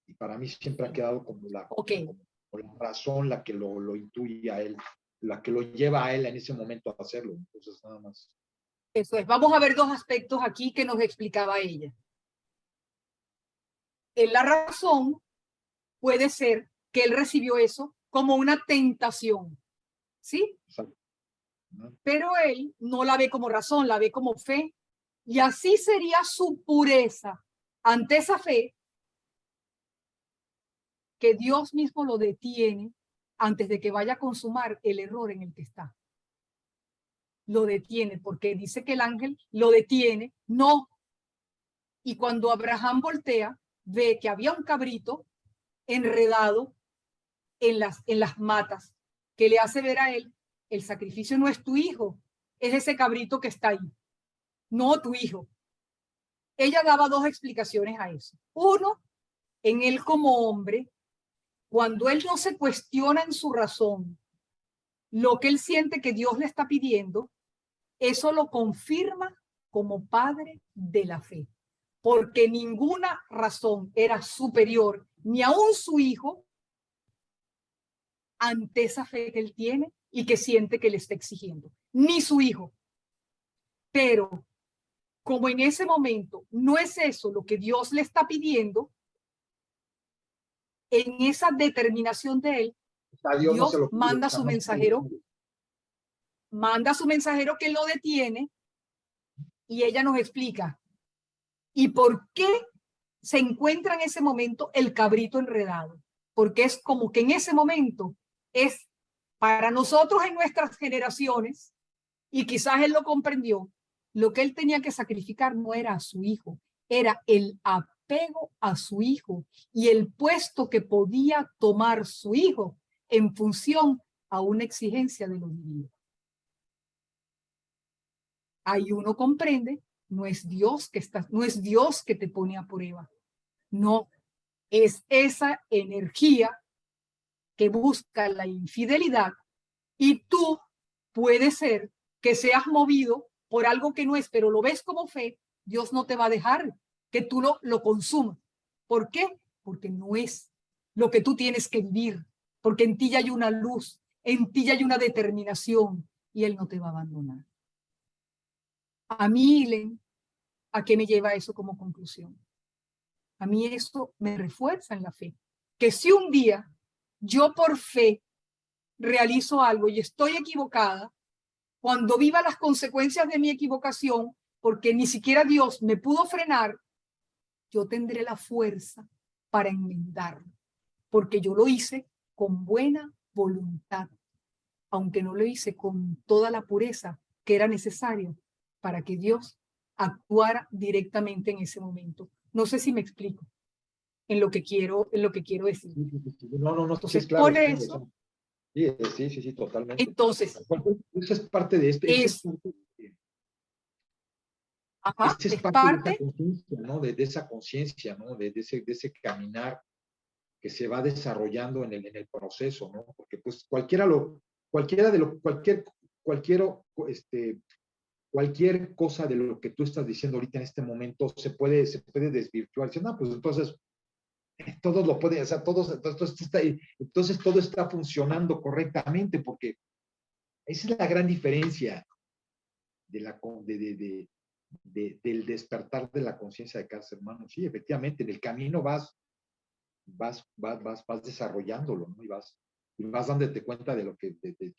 S1: Y para mí siempre ha quedado como la razón la que lo intuye a él, la que lo lleva a él en ese momento a hacerlo. Entonces, nada más.
S2: Eso es. Vamos a ver dos aspectos aquí que nos explicaba ella. La razón puede ser que él recibió eso como una tentación, ¿sí?
S1: Exacto. ¿No?
S2: Pero él no la ve como razón, la ve como fe. Y así sería su pureza ante esa fe, que Dios mismo lo detiene antes de que vaya a consumar el error en el que está. Lo detiene porque dice que el ángel lo detiene, no. Y cuando Abraham voltea, ve que había un cabrito enredado en las matas, que le hace ver a él, el sacrificio no es tu hijo, es ese cabrito que está ahí, no tu hijo. Ella daba dos explicaciones a eso. Uno, en él como hombre, cuando él no se cuestiona en su razón lo que él siente que Dios le está pidiendo, eso lo confirma como padre de la fe, porque ninguna razón era superior, ni aún su hijo, ante esa fe que él tiene y que siente que le está exigiendo, ni su hijo. Pero como en ese momento no es eso lo que Dios le está pidiendo, en esa determinación de él, Dios manda a su mensajero, que lo detiene, y ella nos explica, ¿y por qué se encuentra en ese momento el cabrito enredado? Porque es como que en ese momento es para nosotros en nuestras generaciones, y quizás él lo comprendió, lo que él tenía que sacrificar no era a su hijo, era el apego a su hijo y el puesto que podía tomar su hijo en función a una exigencia de lo divino. Ahí uno comprende, no es Dios que te pone a prueba, no, es esa energía que busca la infidelidad, y tú puedes ser que seas movido por algo que no es, pero lo ves como fe. Dios no te va a dejar que tú lo consumas. ¿Por qué? Porque no es lo que tú tienes que vivir, porque en ti ya hay una luz, en ti ya hay una determinación, y Él no te va a abandonar. A mí, Ilen, ¿a qué me lleva eso como conclusión? A mí eso me refuerza en la fe, que si un día yo por fe realizo algo y estoy equivocada, cuando viva las consecuencias de mi equivocación, porque ni siquiera Dios me pudo frenar, yo tendré la fuerza para enmendarlo, porque yo lo hice con buena voluntad, aunque no lo hice con toda la pureza que era necesario para que Dios actuara directamente en ese momento. No sé si me explico en lo que quiero decir.
S1: No,
S2: Entonces,
S1: sí, claro.
S2: por eso,
S1: Sí, totalmente.
S2: entonces,
S1: Esa es parte de este.
S2: es
S1: parte de esa conciencia, ¿no? De esa conciencia, ¿no? De ese caminar que se va desarrollando en el proceso, ¿no? Porque pues cualquier cosa de lo que tú estás diciendo ahorita en este momento se puede desvirtuar. Dice, no, pues entonces todos lo pueden, o sea, entonces todo está funcionando correctamente, porque esa es la gran diferencia del despertar de la conciencia de cada ser humano. Sí, efectivamente, en el camino vas desarrollándolo, ¿no? Y vas dándote cuenta de lo que, de ti,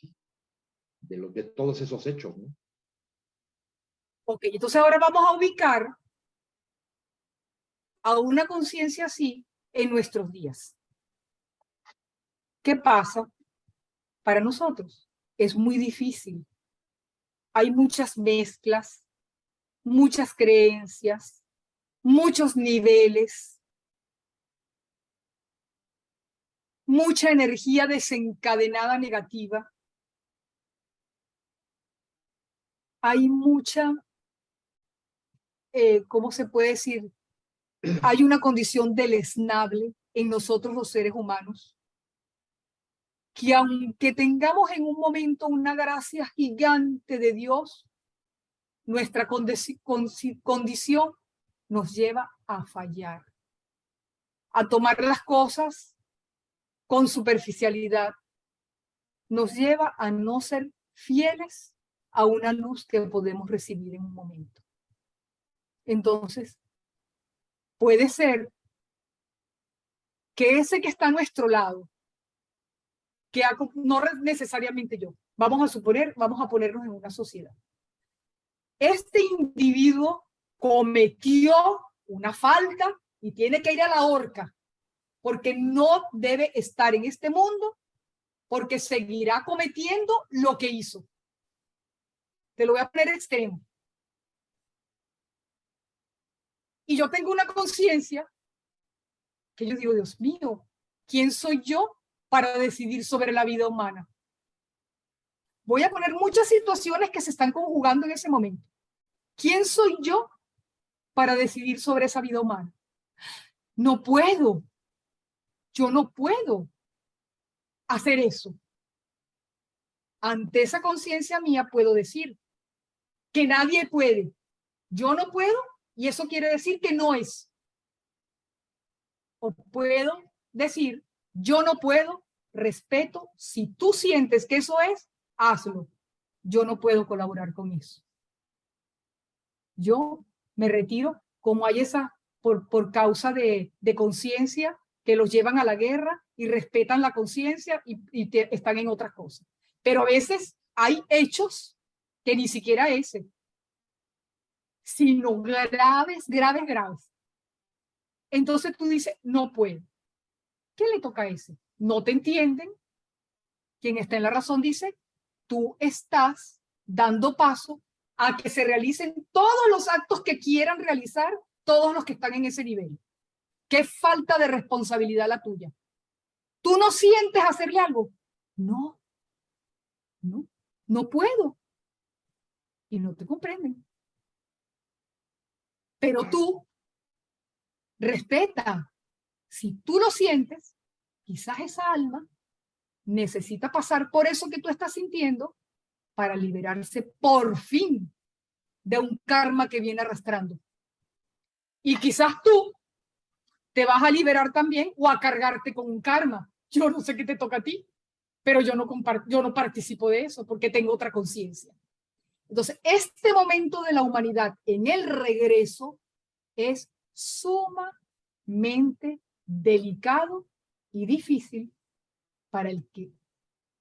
S1: de todos esos hechos, ¿no?
S2: Ok, entonces ahora vamos a ubicar a una conciencia así en nuestros días. ¿Qué pasa? Para nosotros es muy difícil. Hay muchas mezclas, muchas creencias, muchos niveles, mucha energía desencadenada negativa. Hay mucha, ¿cómo se puede decir? Hay una condición deleznable en nosotros los seres humanos, que aunque tengamos en un momento una gracia gigante de Dios, nuestra condición nos lleva a fallar, a tomar las cosas con superficialidad, nos lleva a no ser fieles a una luz que podemos recibir en un momento. Entonces, puede ser que ese que está a nuestro lado, que no necesariamente yo, vamos a ponernos en una sociedad. Este individuo cometió una falta y tiene que ir a la horca, porque no debe estar en este mundo, porque seguirá cometiendo lo que hizo. Te lo voy a poner extremo. Y yo tengo una conciencia que yo digo, Dios mío, ¿quién soy yo para decidir sobre la vida humana? Voy a poner muchas situaciones que se están conjugando en ese momento. ¿Quién soy yo para decidir sobre esa vida humana? No puedo. Yo no puedo hacer eso. Ante esa conciencia mía puedo decir que nadie puede. Yo no puedo y eso quiere decir que no es. O puedo decir, yo no puedo, respeto, si tú sientes que eso es, hazlo. Yo no puedo colaborar con eso. Yo me retiro, como hay esa, por causa de conciencia, que los llevan a la guerra y respetan la conciencia y están en otras cosas. Pero a veces hay hechos que ni siquiera ese, sino graves, graves, graves. Entonces tú dices, no puedo. ¿Qué le toca a ese? No te entienden. Quien está en la razón dice, tú estás dando paso a que se realicen todos los actos que quieran realizar todos los que están en ese nivel. ¿Qué falta de responsabilidad la tuya? ¿Tú no sientes hacerle algo? No, no, no puedo. Y no te comprenden. Pero tú respeta. Si tú lo sientes, quizás esa alma necesita pasar por eso que tú estás sintiendo para liberarse por fin de un karma que viene arrastrando. Y quizás tú te vas a liberar también o a cargarte con un karma. Yo no sé qué te toca a ti, pero yo no participo de eso porque tengo otra conciencia. Entonces, este momento de la humanidad en el regreso es sumamente delicado y difícil para el que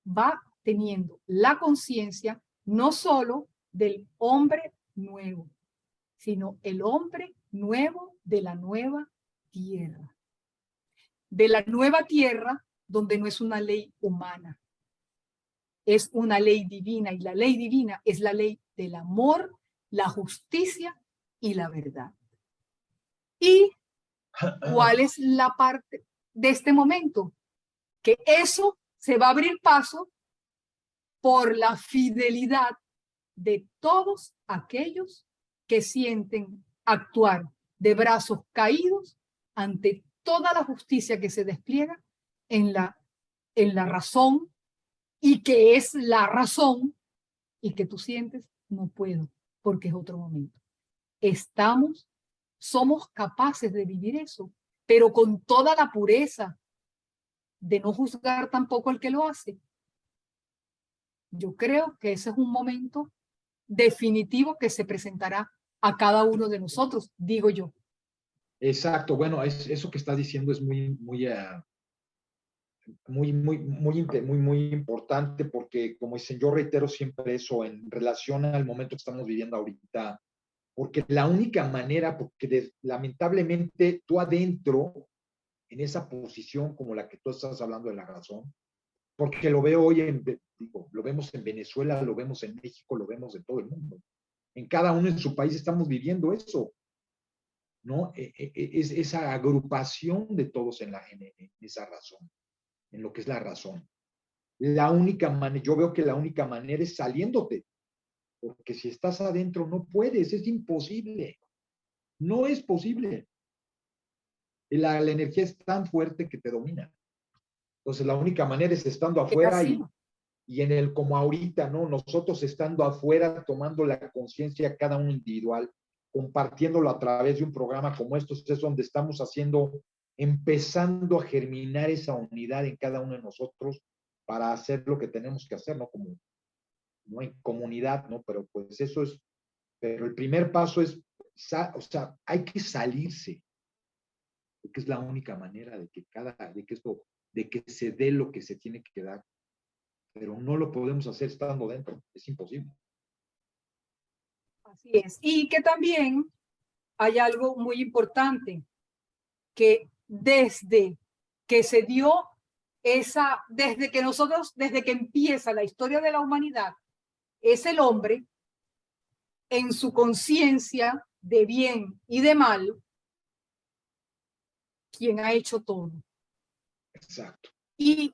S2: va teniendo la conciencia no solo del hombre nuevo, sino el hombre nuevo de la nueva tierra. De la nueva tierra donde no es una ley humana, es una ley divina, y la ley divina es la ley del amor, la justicia y la verdad. ¿Y cuál es la parte de este momento? Que eso se va a abrir paso por la fidelidad de todos aquellos que sienten actuar de brazos caídos ante toda la justicia que se despliega en la razón, y que es la razón, y que tú sientes, no puedo, porque es otro momento. Somos capaces de vivir eso, pero con toda la pureza de no juzgar tampoco al que lo hace. Yo creo que ese es un momento definitivo que se presentará a cada uno de nosotros, digo yo.
S1: Exacto, bueno, eso que estás diciendo es muy importante porque, como dicen, yo reitero siempre eso en relación al momento que estamos viviendo ahorita porque la única manera, porque lamentablemente tú adentro, en esa posición como la que tú estás hablando de la razón, porque lo veo hoy digo, lo vemos en Venezuela, lo vemos en México, lo vemos en todo el mundo. En cada uno en su país estamos viviendo eso, ¿no? Es esa agrupación de todos en esa razón, en lo que es la razón. La única manera, yo veo que la única manera es saliéndote, porque si estás adentro no puedes, es imposible, no es posible. La energía es tan fuerte que te domina. Entonces la única manera es estando
S2: Es
S1: afuera
S2: así.
S1: y en el como ahorita, ¿no? Nosotros estando afuera, tomando la conciencia cada uno individual, compartiéndolo a través de un programa como estos, es donde estamos haciendo, empezando a germinar esa unidad en cada uno de nosotros para hacer lo que tenemos que hacer, ¿no? Como, ¿no? En comunidad, ¿no? Pero pues eso es, pero el primer paso es, o sea, hay que salirse, porque es la única manera de que de que se dé lo que se tiene que dar, pero no lo podemos hacer estando dentro, es imposible.
S2: Así es. Y que también hay algo muy importante, que desde que se dio desde que empieza la historia de la humanidad, es el hombre en su conciencia de bien y de mal quien ha hecho todo.
S1: Exacto.
S2: Y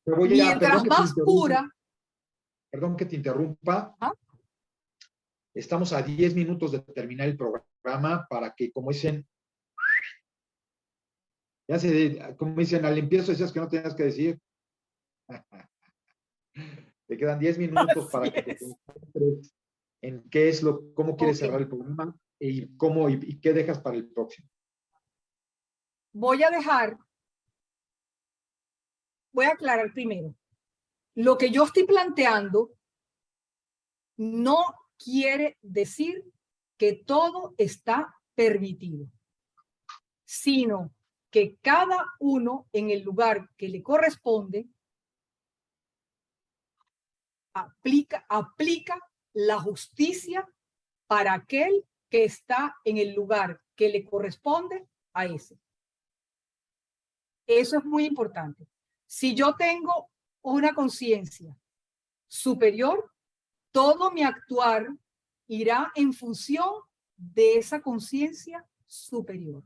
S1: Perdón
S2: mientras
S1: que te
S2: más
S1: interrumpa,
S2: pura,
S1: perdón que te interrumpa.
S2: ¿ah?
S1: Estamos a 10 minutos de terminar el programa para que, como dicen, como dicen, al empiezo decías que no tenías que decir. Te quedan 10 minutos
S2: Así
S1: para que te
S2: es.
S1: concentres en cómo quieres
S2: Okay.
S1: cerrar el programa y qué dejas para el próximo.
S2: Voy a aclarar primero. Lo que yo estoy planteando no quiere decir que todo está permitido, sino que cada uno en el lugar que le corresponde aplica la justicia para aquel que está en el lugar que le corresponde a ese. Eso es muy importante. Si yo tengo una conciencia superior, todo mi actuar irá en función de esa conciencia superior.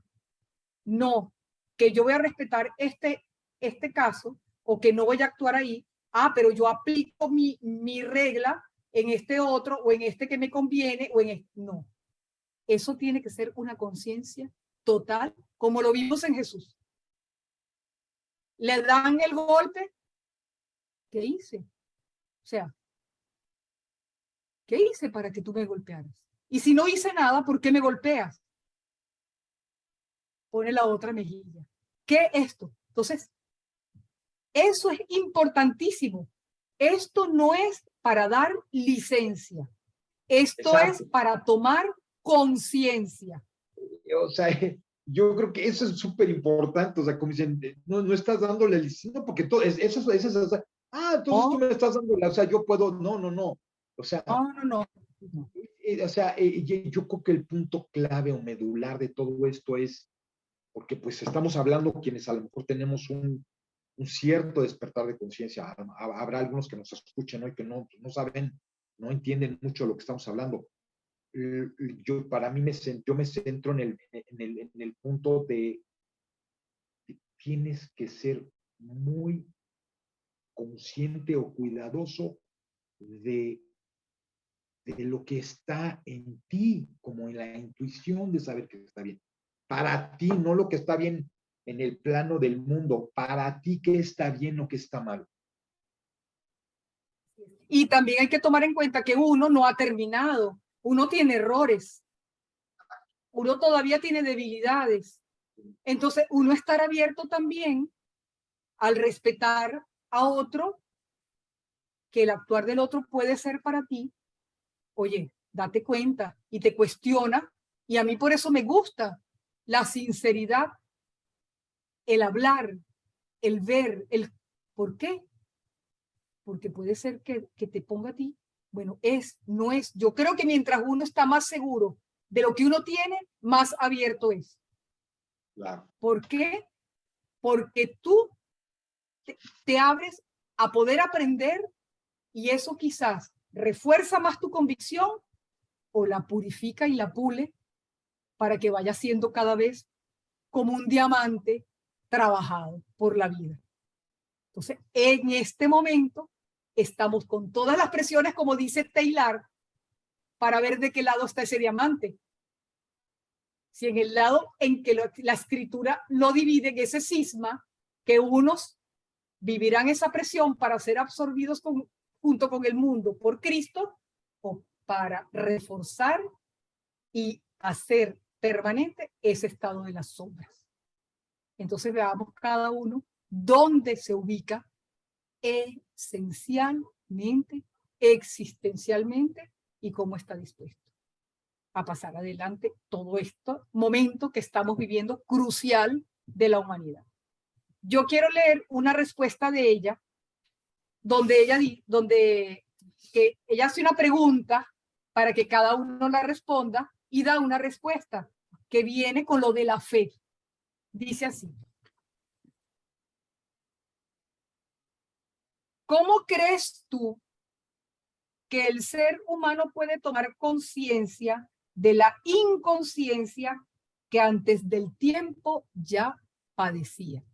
S2: No que yo voy a respetar este caso o que no voy a actuar ahí. Pero yo aplico mi regla en este otro o en este que me conviene o en este. No. Eso tiene que ser una conciencia total, como lo vimos en Jesús. Le dan el golpe. ¿Qué hice? O sea, ¿qué hice para que tú me golpearas? Y si no hice nada, ¿por qué me golpeas? Pone la otra mejilla. ¿Qué es esto? Entonces, eso es importantísimo. Esto no es para dar licencia. Esto
S1: Exacto.
S2: es para tomar conciencia.
S1: O sea, yo creo que eso es súper importante. O sea, como dicen, no estás dándole licencia, porque todo eso entonces tú me estás dando, o sea, yo puedo, no. O sea,
S2: no.
S1: o sea, yo creo que el punto clave o medular de todo esto es, porque pues estamos hablando quienes a lo mejor tenemos un cierto despertar de conciencia. Habrá algunos que nos escuchen hoy que no saben, no entienden mucho lo que estamos hablando. Para mí yo me centro en el punto de tienes que ser muy consciente o cuidadoso de lo que está en ti, como en la intuición de saber que está bien. Para ti, no lo que está bien en el plano del mundo, para ti qué está bien o qué está mal.
S2: Y también hay que tomar en cuenta que uno no ha terminado, uno tiene errores, uno todavía tiene debilidades. Entonces, uno estar abierto también al respetar a otro, que el actuar del otro puede ser para ti, oye, date cuenta y te cuestiona. Y a mí por eso me gusta la sinceridad, el hablar, el ver, el ¿por qué? Porque puede ser que te ponga a ti. Bueno, no es. Yo creo que mientras uno está más seguro de lo que uno tiene, más abierto es.
S1: Claro.
S2: ¿Por qué? Porque tú te abres a poder aprender y eso quizás refuerza más tu convicción o la purifica y la pule para que vaya siendo cada vez como un diamante trabajado por la vida. Entonces, en este momento estamos con todas las presiones, como dice Taylor, para ver de qué lado está ese diamante. Si en el lado en que la escritura lo divide, en ese cisma, que unos vivirán esa presión para ser absorbidos junto con el mundo por Cristo, o para reforzar y hacer permanente ese estado de las sombras. Entonces veamos cada uno dónde se ubica esencialmente, existencialmente y cómo está dispuesto a pasar adelante todo este momento que estamos viviendo crucial de la humanidad. Yo quiero leer una respuesta de ella donde ella hace una pregunta para que cada uno la responda y da una respuesta que viene con lo de la fe. Dice así: ¿cómo crees tú que el ser humano puede tomar conciencia de la inconsciencia que antes del tiempo ya padecía?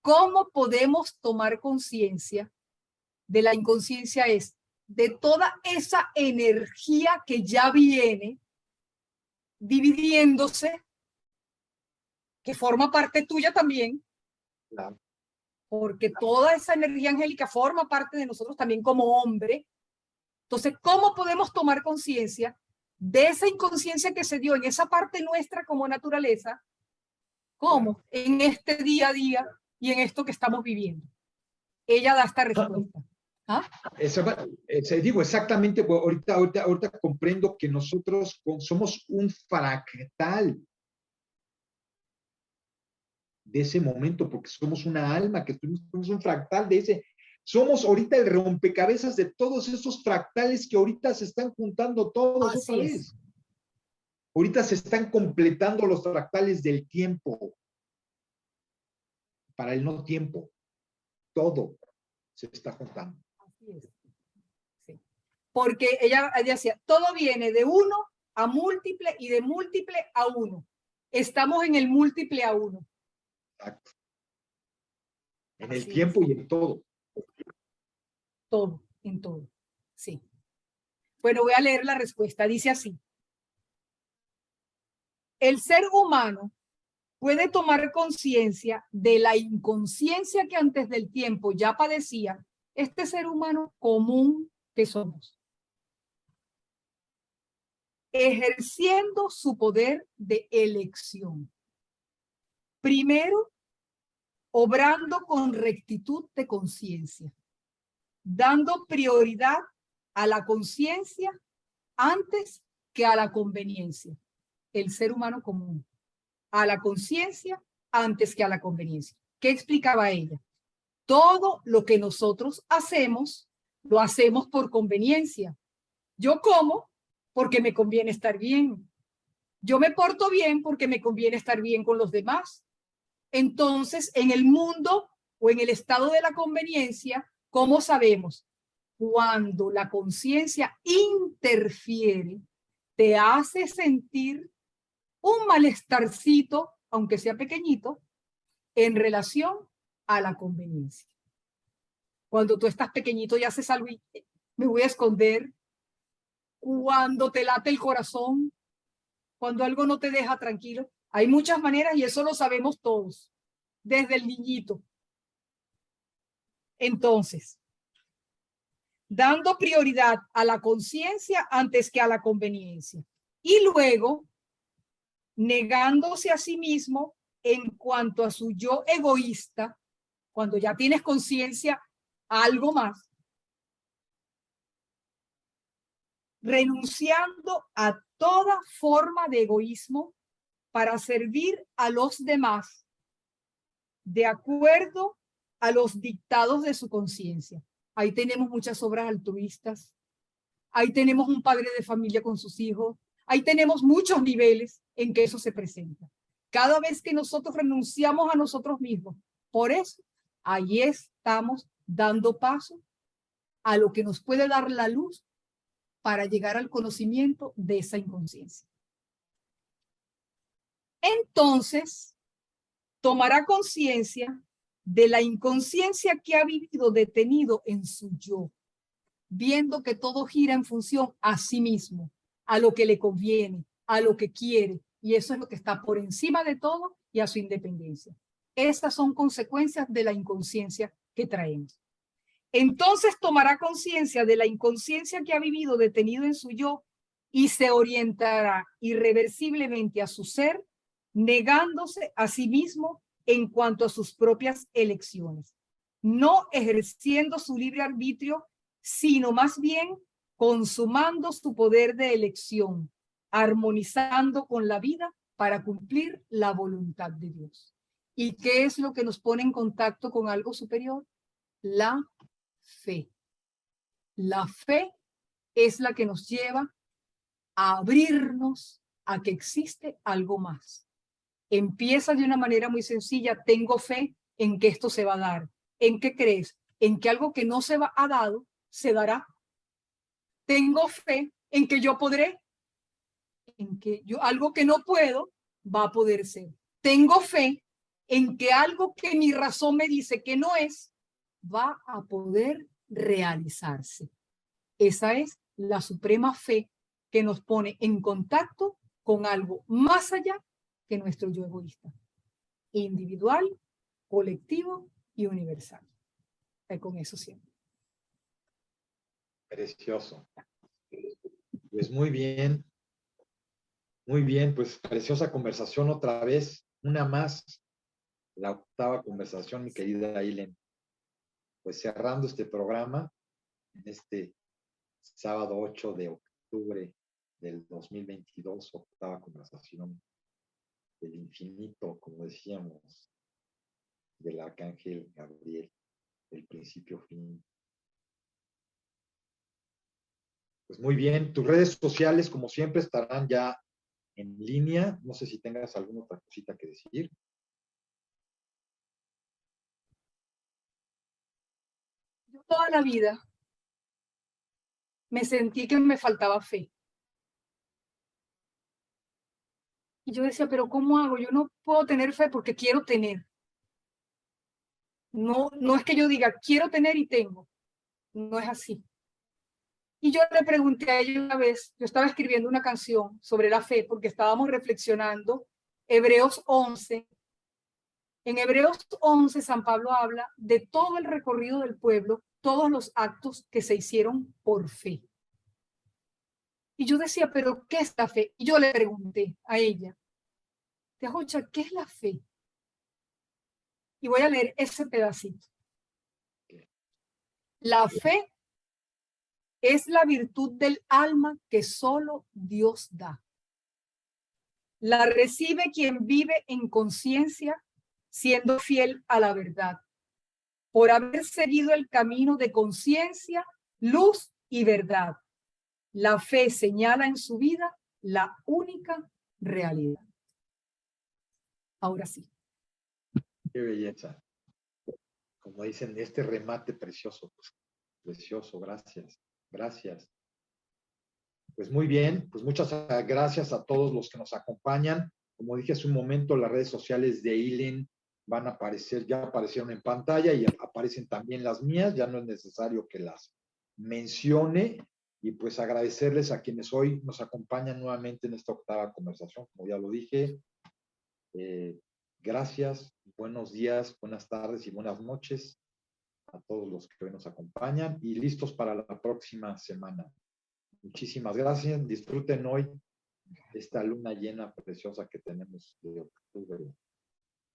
S2: ¿Cómo podemos tomar conciencia de la inconsciencia? Es de toda esa energía que ya viene dividiéndose, que forma parte tuya también,
S1: Claro.
S2: porque toda esa energía angélica forma parte de nosotros también como hombre. Entonces, ¿cómo podemos tomar conciencia de esa inconsciencia que se dio en esa parte nuestra como naturaleza? ¿Cómo? En este día a día y en esto que estamos viviendo. Ella da esta respuesta. ¿Ah?
S1: Digo, exactamente, pues, ahorita comprendo que nosotros somos un fractal de ese momento, porque somos una alma, que somos un fractal de ese. Somos ahorita el rompecabezas de todos esos fractales que ahorita se están juntando todos otra vez. Ahorita se están completando los fractales del tiempo para el no tiempo. Todo se está juntando.
S2: Así es. Sí. Porque ella decía, todo viene de uno a múltiple y de múltiple a uno. Estamos en el múltiple a uno.
S1: Exacto. En el tiempo y en todo.
S2: Todo, en todo. Sí. Bueno, voy a leer la respuesta. Dice así: el ser humano puede tomar conciencia de la inconsciencia que antes del tiempo ya padecía este ser humano común que somos, ejerciendo su poder de elección. Primero, obrando con rectitud de conciencia, dando prioridad a la conciencia antes que a la conveniencia. El ser humano común, a la conciencia antes que a la conveniencia. ¿Qué explicaba ella? Todo lo que nosotros hacemos, lo hacemos por conveniencia. Yo como porque me conviene estar bien. Yo me porto bien porque me conviene estar bien con los demás. Entonces, en el mundo o en el estado de la conveniencia, ¿cómo sabemos? Cuando la conciencia interfiere, te hace sentir un malestarcito, aunque sea pequeñito, en relación a la conveniencia. Cuando tú estás pequeñito y haces algo y me voy a esconder, cuando te late el corazón, cuando algo no te deja tranquilo, hay muchas maneras y eso lo sabemos todos, desde el niñito. Entonces, dando prioridad a la conciencia antes que a la conveniencia. Y luego, negándose a sí mismo en cuanto a su yo egoísta, cuando ya tienes conciencia algo más, renunciando a toda forma de egoísmo para servir a los demás de acuerdo a los dictados de su conciencia. Ahí tenemos muchas obras altruistas, ahí tenemos un padre de familia con sus hijos, Ahí tenemos muchos niveles en que eso se presenta. Cada vez que nosotros renunciamos a nosotros mismos, por eso, ahí estamos dando paso a lo que nos puede dar la luz para llegar al conocimiento de esa inconsciencia. Entonces, tomará conciencia de la inconsciencia que ha vivido detenido en su yo, viendo que todo gira en función a sí mismo, a lo que le conviene, a lo que quiere, y eso es lo que está por encima de todo y a su independencia. Estas son consecuencias de la inconsciencia que traemos. Entonces tomará conciencia de la inconsciencia que ha vivido detenido en su yo y se orientará irreversiblemente a su ser, negándose a sí mismo en cuanto a sus propias elecciones, no ejerciendo su libre arbitrio, sino más bien consumando su poder de elección, armonizando con la vida para cumplir la voluntad de Dios. ¿Y qué es lo que nos pone en contacto con algo superior? La fe. La fe es la que nos lleva a abrirnos a que existe algo más. Empieza de una manera muy sencilla. Tengo fe en que esto se va a dar. ¿En qué crees? En que algo que no se va a dado se dará. Tengo fe en que yo podré. En que yo algo que no puedo va a poder ser. Tengo fe en que algo que mi razón me dice que no es va a poder realizarse. Esa es la suprema fe que nos pone en contacto con algo más allá que nuestro yo egoísta, individual, colectivo y universal. Con eso siempre.
S1: Precioso. Pues muy bien, pues preciosa conversación otra vez, una más, la octava conversación, mi querida Ailen. Pues cerrando este programa, en este sábado 8 de octubre del 2022, octava conversación del infinito, como decíamos, del arcángel Gabriel, del principio fin. Pues muy bien, tus redes sociales, como siempre, estarán ya en línea. No sé si tengas alguna otra cosita que decir.
S2: Yo toda la vida me sentí que me faltaba fe. Y yo decía, pero ¿cómo hago? Yo no puedo tener fe porque quiero tener. No, no es que yo diga, quiero tener y tengo. No es así. Y yo le pregunté a ella una vez, yo estaba escribiendo una canción sobre la fe porque estábamos reflexionando Hebreos 11. En Hebreos 11, San Pablo habla de todo el recorrido del pueblo, todos los actos que se hicieron por fe. Y yo decía, ¿pero qué es la fe? Y yo le pregunté a ella, Tejocha, ¿qué es la fe? Y voy a leer ese pedacito. La fe es la virtud del alma que solo Dios da. La recibe quien vive en conciencia, siendo fiel a la verdad, por haber seguido el camino de conciencia, luz y verdad. La fe señala en su vida la única realidad. Ahora sí.
S1: Qué belleza. Como dicen, este remate precioso, pues, precioso, gracias, gracias. Pues muy bien, pues muchas gracias a todos los que nos acompañan. Como dije hace un momento, las redes sociales de Ailen van a aparecer, ya aparecieron en pantalla y aparecen también las mías, ya no es necesario que las mencione y pues agradecerles a quienes hoy nos acompañan nuevamente en esta octava conversación, como ya lo dije. Gracias, buenos días, buenas tardes y buenas noches a todos los que hoy nos acompañan y listos para la próxima semana. Muchísimas gracias. Disfruten hoy esta luna llena preciosa que tenemos de octubre,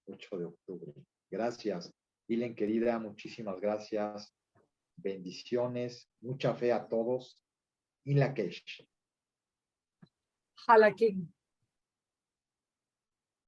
S1: 8 de octubre. Gracias. Ailen, querida, muchísimas gracias. Bendiciones, mucha fe a todos. Y la Kesh.
S2: Jalaquín.